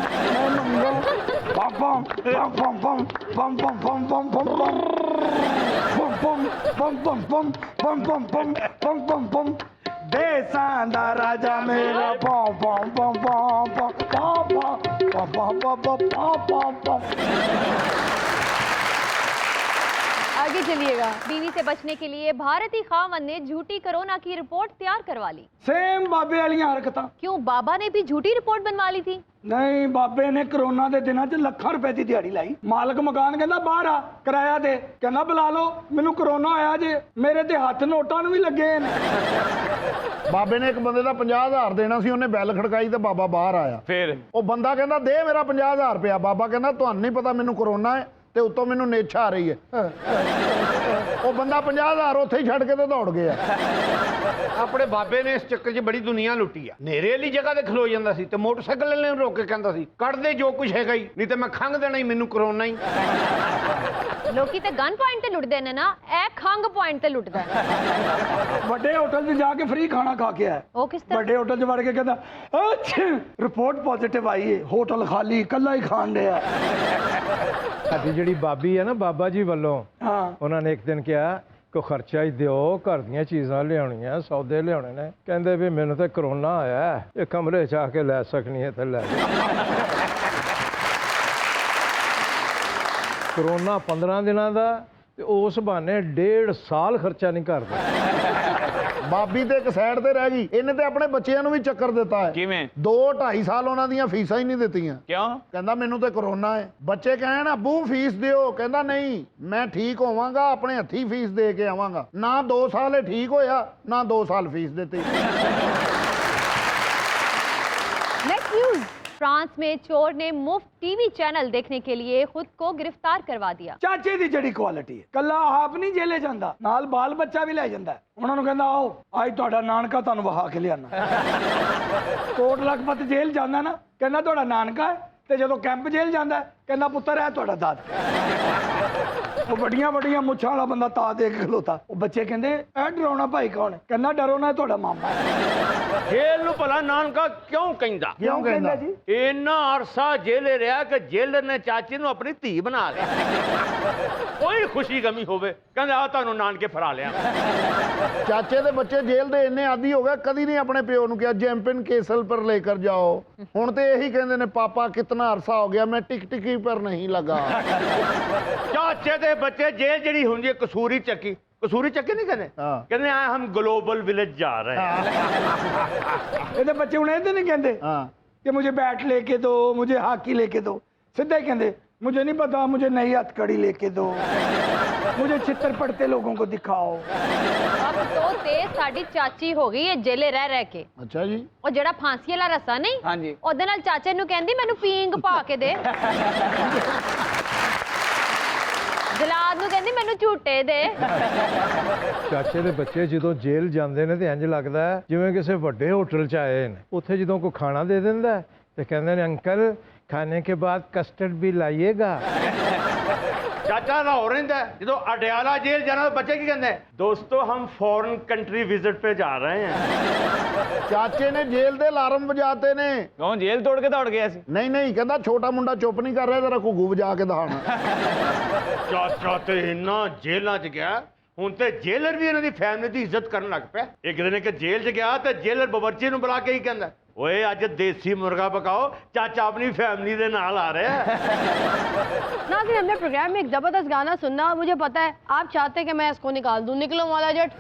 ਪਮ ਪਮ ਪਮ ਪਮ ਪਮ ਪਮ ਪਮ ਪਮ ਪਮ ਪਮ ਪਮ ਪਮ ਪਮ ਪਮ ਪਮ ਪਮ ਪਮ ਪਮ ਪਮ ਦੇਸਾਂ ਦਾ ਰਾਜਾ ਮੇਰਾ ਪਮ ਪਮ ਪਮ ਪਮ ਪਮ ਪਮ ਪਮ ਪਮ ਪਮ। आगे चलिएगा। बीवी से बचने के लिए भारतीय खावन ने झूठी कोरोना की रिपोर्ट तैयार करवा ली। ਸੇਮ ਬਾਬੇ ਵਾਲੀਆਂ ਹਰਕਤਾਂ। क्यों, बाबा ने भी झूठी रिपोर्ट बनवा ली थी? ਨਹੀਂ, ਬਾਬੇ ਨੇ ਕਰੋਨਾ ਦੇ ਦਿਨਾਂ 'ਚ ਲੱਖਾਂ ਰੁਪਏ ਦੀ ਦਿਹਾੜੀ ਲਾਈ। ਮਾਲਕ ਮਕਾਨ ਕਹਿੰਦਾ ਬਾਹਰ ਆ, ਕਿਰਾਇਆ ਦੇ। ਕਹਿੰਦਾ ਬੁਲਾ ਲਓ, ਮੈਨੂੰ ਕਰੋਨਾ ਆਇਆ ਜੇ, ਮੇਰੇ ਤੇ ਹੱਥ ਨੋਟਾਂ ਨੂੰ ਵੀ ਲੱਗੇ ਨੇ। ਬਾਬੇ ਨੇ ਇੱਕ ਬੰਦੇ ਦਾ 50,000 ਦੇਣਾ ਸੀ, ਉਹਨੇ ਬੈਲ ਖੜਕਾਈ ਤੇ ਬਾਬਾ ਬਾਹਰ ਆਇਆ। ਫਿਰ ਉਹ ਬੰਦਾ ਕਹਿੰਦਾ ਦੇ ਮੇਰਾ 50,000 ਰੁਪਇਆ। ਬਾਬਾ ਕਹਿੰਦਾ ਤੁਹਾਨੂੰ ਨਹੀਂ ਪਤਾ ਮੈਨੂੰ ਕਰੋਨਾ ਹੈ ਤੇ ਉੱਤੋਂ ਮੈਨੂੰ ਨੇਛਾ ਆ ਰਹੀ ਹੈ। ਉਹ ਬੰਦਾ 50,000 ਉੱਥੇ ਹੀ ਛੱਡ ਕੇ ਤੇ ਦੌੜ ਗਿਆ। ਆਪਣੇ ਬਾਬੇ ਨੇ ਇਸ ਚੱਕਰ 'ਚ ਬੜੀ ਦੁਨੀਆ ਲੁੱਟੀ ਆ। ਨੇਰੇ ਵਾਲੀ ਜਗ੍ਹਾ ਤੇ ਖਲੋ ਜਾਂਦਾ ਸੀ ਤੇ ਮੋਟਰਸਾਈਕਲ ਵਾਲੇ ਨੂੰ ਰੋਕ ਕੇ ਕਹਿੰਦਾ ਸੀ ਕੱਢ ਦੇ ਜੋ ਕੁਝ ਹੈਗਾ ਹੀ, ਨਹੀਂ ਤੇ ਮੈਂ ਖੰਘ ਦੇਣਾ ਹੀ, ਮੈਨੂੰ ਕਰੋਨਾ ਹੀ। ਲੋਕੀ ਤੇ ਗਨ ਪੁਆਇੰਟ ਤੇ ਲੁੱਟਦੇ ਨੇ ਨਾ, ਇਹ ਖੰਗ ਪੁਆਇੰਟ ਤੇ ਲੁੱਟਦਾ ਹੈ। ਵੱਡੇ ਹੋਟਲ 'ਚ ਜਾ ਕੇ ਫ੍ਰੀ ਖਾਣਾ ਖਾ ਕੇ ਆਇਆ। ਉਹ ਕਿਸ ਤਰ੍ਹਾਂ? ਵੱਡੇ ਹੋਟਲ 'ਚ ਵੜ ਕੇ ਕਹਿੰਦਾ ਅੱਛਾ ਰਿਪੋਰਟ ਪੋਜ਼ਿਟਿਵ ਆਈ ਹੈ, ਹੋਟਲ ਖਾਲੀ, ਇਕੱਲਾ ਹੀ ਖਾਣ ਡਿਆ। ਸਾਡੀ ਜਿਹੜੀ ਬਾਬੀ ਹੈ ਨਾ, ਬਾਬਾ ਜੀ ਵੱਲੋਂ, ਹਾਂ। ਉਹਨਾਂ ਨੇ ਇੱਕ ਦਿਨ ਕਿਹਾ ਕੋ ਖਰਚਾ ਹੀ ਦਿਓ, ਘਰ ਦੀਆਂ ਚੀਜ਼ਾਂ ਲਿਆਉਣੀਆਂ, ਸੌਦੇ ਲਿਆਉਣੇ ਨੇ। ਕਹਿੰਦੇ ਵੀ ਮੈਨੂੰ ਤਾਂ ਕਰੋਨਾ ਆਇਆ, ਇਹ ਕਮਰੇ 'ਚ ਆ ਕੇ ਲੈ ਸਕਣੀ ਹੈ ਤੇ ਲੈ ਕਰੋਨਾ 15 ਦਿਨਾਂ ਦਾ ਤੇ ਉਸ ਬਹਾਨੇ 1.5 ਸਾਲ ਖਰਚਾ ਨਹੀਂ ਕਰਦਾ। ਬਾਬੀ ਤੇ ਇੱਕ ਸਾਈਡ ਤੇ ਰਹਿ ਗਈ, ਇਹਨੇ ਤੇ ਆਪਣੇ ਬੱਚਿਆਂ ਨੂੰ ਵੀ ਚੱਕਰ ਦਿੱਤਾ ਹੈ। ਕਿਵੇਂ? 2-2.5 ਸਾਲ ਉਹਨਾਂ ਦੀਆਂ ਫੀਸਾਂ ਹੀ ਨਹੀਂ ਦਿੱਤੀਆਂ। ਕਿਉਂ? ਕਹਿੰਦਾ ਮੈਨੂੰ ਤੇ ਕਰੋਨਾ ਹੈ। ਬੱਚੇ ਕਹਿਣ ਅੱਬੂ ਫੀਸ ਦਿਓ, ਕਹਿੰਦਾ ਨਹੀਂ, ਮੈਂ ਠੀਕ ਹੋਵਾਂਗਾ ਆਪਣੇ ਹੱਥੀਂ ਫੀਸ ਦੇ ਕੇ ਆਵਾਂਗਾ। ਨਾ 2 ਸਾਲ ਇਹ ਠੀਕ ਹੋਇਆ, ਨਾ 2 ਸਾਲ ਫੀਸ ਦਿੱਤੀ। नेक्स्ट फ्रांस में चोर ने मुफ्त टीवी चैनल देखने के लिए खुद को गिरफ्तार करवा दिया। ਚਾਚੇ ਦੀ ਜਿਹੜੀ ਕੁਆਲਿਟੀ ਹੈ, ਕੱਲਾ ਆਪ ਨਹੀਂ ਜੇਲੇ ਜਾਂਦਾ, ਨਾਲ ਬਾਲ ਬੱਚਾ ਵੀ ਲੈ ਜਾਂਦਾ ਹੈ। ਉਹਨਾਂ ਨੂੰ ਕਹਿੰਦਾ ਆਓ ਅੱਜ ਤੁਹਾਡਾ ਨਾਨਕਾ ਤੁਹਾਨੂੰ ਵਹਾ ਕੇ ਲਿਆਣਾ। ਕੋਟ ਲਖਪਤ ਜੇਲ੍ਹ ਜਾਂਦਾ ਨਾ, ਕਹਿੰਦਾ ਤੁਹਾਡਾ ਨਾਨਕਾ ਹੈ, ਤੇ ਜਦੋਂ ਕੈਂਪ ਜੇਲ੍ਹ ਜਾਂਦਾ ਹੈ, ਕਹਿੰਦਾ ਪੁੱਤਰ ਹੈ ਤੁਹਾਡਾ ਦਾਦਕਾ। ਉਹ ਵੱਡੀਆਂ ਵੱਡੀਆਂ ਮੁੱਛਾਂ ਵਾਲਾ ਬੰਦਾ ਤਾਂ ਦੇਖ ਖਲੋਤਾ। ਉਹ ਬੱਚੇ ਕਹਿੰਦੇ ਇਹ ਡਰਾਉਣਾ ਭਾਈ ਕੌਣ ਹੈ? ਕਹਿੰਦਾ ਡਰੋ ਨਾ, ਤੁਹਾਡਾ ਮਾਮਾ ਹੈ। ਜੇਲ੍ਹ ਨੂੰ ਭਲਾ ਨਾਨਕਾ ਕਿਉਂ ਕਹਿੰਦਾ? ਕਿਉਂ ਕਹਿੰਦਾ ਜੀ? ਇੰਨਾ ਅਰਸਾ ਜੇਲੇ ਰਿਹਾ ਕਿ ਜੇਲਰ ਨੇ ਚਾਚੇ ਨੂੰ ਆਪਣੀ ਧੀ ਬਣਾ ਲਿਆ। ਕੋਈ ਖੁਸ਼ੀ ਗਮੀ ਹੋਵੇ ਕਹਿੰਦਾ ਆ ਤੁਹਾਨੂੰ ਨਾਨਕੇ ਫਰਾ ਲਿਆ। ਚਾਚੇ ਦੇ ਬੱਚੇ ਜੇਲ੍ਹ ਦੇ ਇੰਨੇ ਆਦੀ ਹੋ ਗਏ, ਕਦੀ ਨਹੀਂ ਆਪਣੇ ਪਿਓ ਨੂੰ ਕਿਹਾ ਜੈਂਪਨ ਕੇਸਲ ਪਰ ਲੈ ਕਰ ਜਾਓ। ਹੁਣ ਤੇ ਇਹੀ ਕਹਿੰਦੇ ਨੇ ਪਾਪਾ ਕਿਤਨਾ ਅਰਸਾ ਹੋ ਗਿਆ ਮੈਂ ਟਿਕ ਟਿਕੀ ਪਰ ਨਹੀਂ ਲਗਾ। ਚਾਚੇ ਦੇ ਬੱਚੇ ਜੇਲ੍ਹ ਜਿਹੜੀ ਹੁੰਦੀ ਹੈ ਕਸੂਰੀ ਚੱਕੀ, ਕਸੂਰੀ ਚੱਕੀ ਨਹੀਂ ਕਹਿੰਦੇ, ਹਾਂ। ਕਹਿੰਦੇ ਆ ਹਮ ਗਲੋਬਲ ਵਿਲੇਜ ਜਾ ਰਹੇ हैं। ਇਹਦੇ ਬੱਚੇ ਹੁਣ ਇਹਦੇ ਨਹੀਂ ਕਹਿੰਦੇ हाँ कि मुझे बैट लेके दो, मुझे हॉकी लेके दो। सीधा ही कहते मुझे नहीं पता, मुझे नई हथकड़ी लेके दो, मुझे चित्र पढ़ते लोगों को दिखाओ। अब तो तेज साडी चाची हो गई है जेले रह रह के। अच्छा जी। ਉਹ ਜਿਹੜਾ ਫਾਂਸੀ ਵਾਲਾ ਰੱਸਾ ਨਹੀਂ, ਹਾਂਜੀ। ਉਹਦੇ ਨਾਲ ਚਾਚੇ ਨੂੰ ਕਹਿੰਦੀ ਮੈਨੂੰ ਪੀਂਗ ਪਾ ਕੇ ਦੇ। ਜਲਾਦ ਨੂੰ ਕਹਿੰਦੀ ਮੈਨੂੰ ਝੂਟੇ ਦੇ। ਚਾਚੇ ਦੇ ਬੱਚੇ ਜਦੋਂ ਜੇਲ੍ਹ ਜਾਂਦੇ ਨੇ ਤੇ ਇੰਜ ਲੱਗਦਾ ਹੈ ਜਿਵੇਂ ਕਿਸੇ ਵੱਡੇ ਹੋਟਲ 'ਚ ਆਏ ਨੇ। ਉੱਥੇ ਜਦੋਂ ਕੋਈ ਖਾਣਾ ਦੇ ਦਿੰਦਾ ਹੈ ਤੇ ਕਹਿੰਦੇ ਨੇ ਅੰਕਲ ਖਾਣੇ ਕੇ ਬਾਅਦ ਕਸਟਰਡ ਵੀ ਲਾਈਏਗਾ। ਚਾਚਾ ਲਾਹੌਰ ਰਹਿੰਦਾ ਹੈ, ਜਦੋਂ ਅਡਿਆਲਾ ਜੇਲ੍ਹ ਜਾਣਾ ਤਾਂ ਬੱਚੇ ਕੀ ਕਹਿੰਦੇ? ਦੋਸਤੋ ਹਮ ਫॉरेन ਕੰਟਰੀ ਵਿਜ਼ਿਟ पे जा रहे हैं। ਚਾਚੇ ਨੇ ਜੇਲ੍ਹ ਦੇ ਅਲਾਰਮ ਵਜਾਤੇ ਨੇ। ਕੌਣ ਜੇਲ੍ਹ ਤੋੜ ਕੇ ਦੌੜ ਗਿਆ ਸੀ? ਨਹੀਂ ਨਹੀਂ ਕਹਿੰਦਾ ਛੋਟਾ ਮੁੰਡਾ ਚੁੱਪ ਨਹੀਂ ਕਰ ਰਿਹਾ, ਜਰਾ ਘੁੱਗੂ ਵਜਾ ਕੇ ਦਿਖਾਣਾ। ਚਾਚਾ ਤੇ ਇੰਨਾ ਜੇਲ੍ਹਾਂ 'ਚ ਗਿਆ, ਹੁਣ ਤੇ ਜੇਲਰ ਵੀ ਇਹਨਾਂ ਦੀ ਫੈਮਿਲੀ ਦੀ ਇੱਜ਼ਤ ਕਰਨ ਲੱਗ ਪਿਆ। ਇੱਕ ਦਿਨ ਇੱਕ ਜੇਲ੍ਹ 'ਚ ਗਿਆ ਤੇ ਜੇਲਰ ਬਾਵਰਚੀ ਨੂੰ ਬੁਲਾ ਕੇ ਹੀ ਕਹਿੰਦਾ ਓਏ ਅੱਜ ਦੇਸੀ ਮੁਰਗਾ पकाओ, चाचा अपनी फैमिली ਦੇ ਨਾਲ ਆ ਰਿਹਾ है। नाज़रीन, हमने प्रोग्राम में एक ज़बरदस्त गाना सुनना, मुझे पता है आप चाहते हैं कि मैं इसको निकाल दूं। निकलो मौला जट।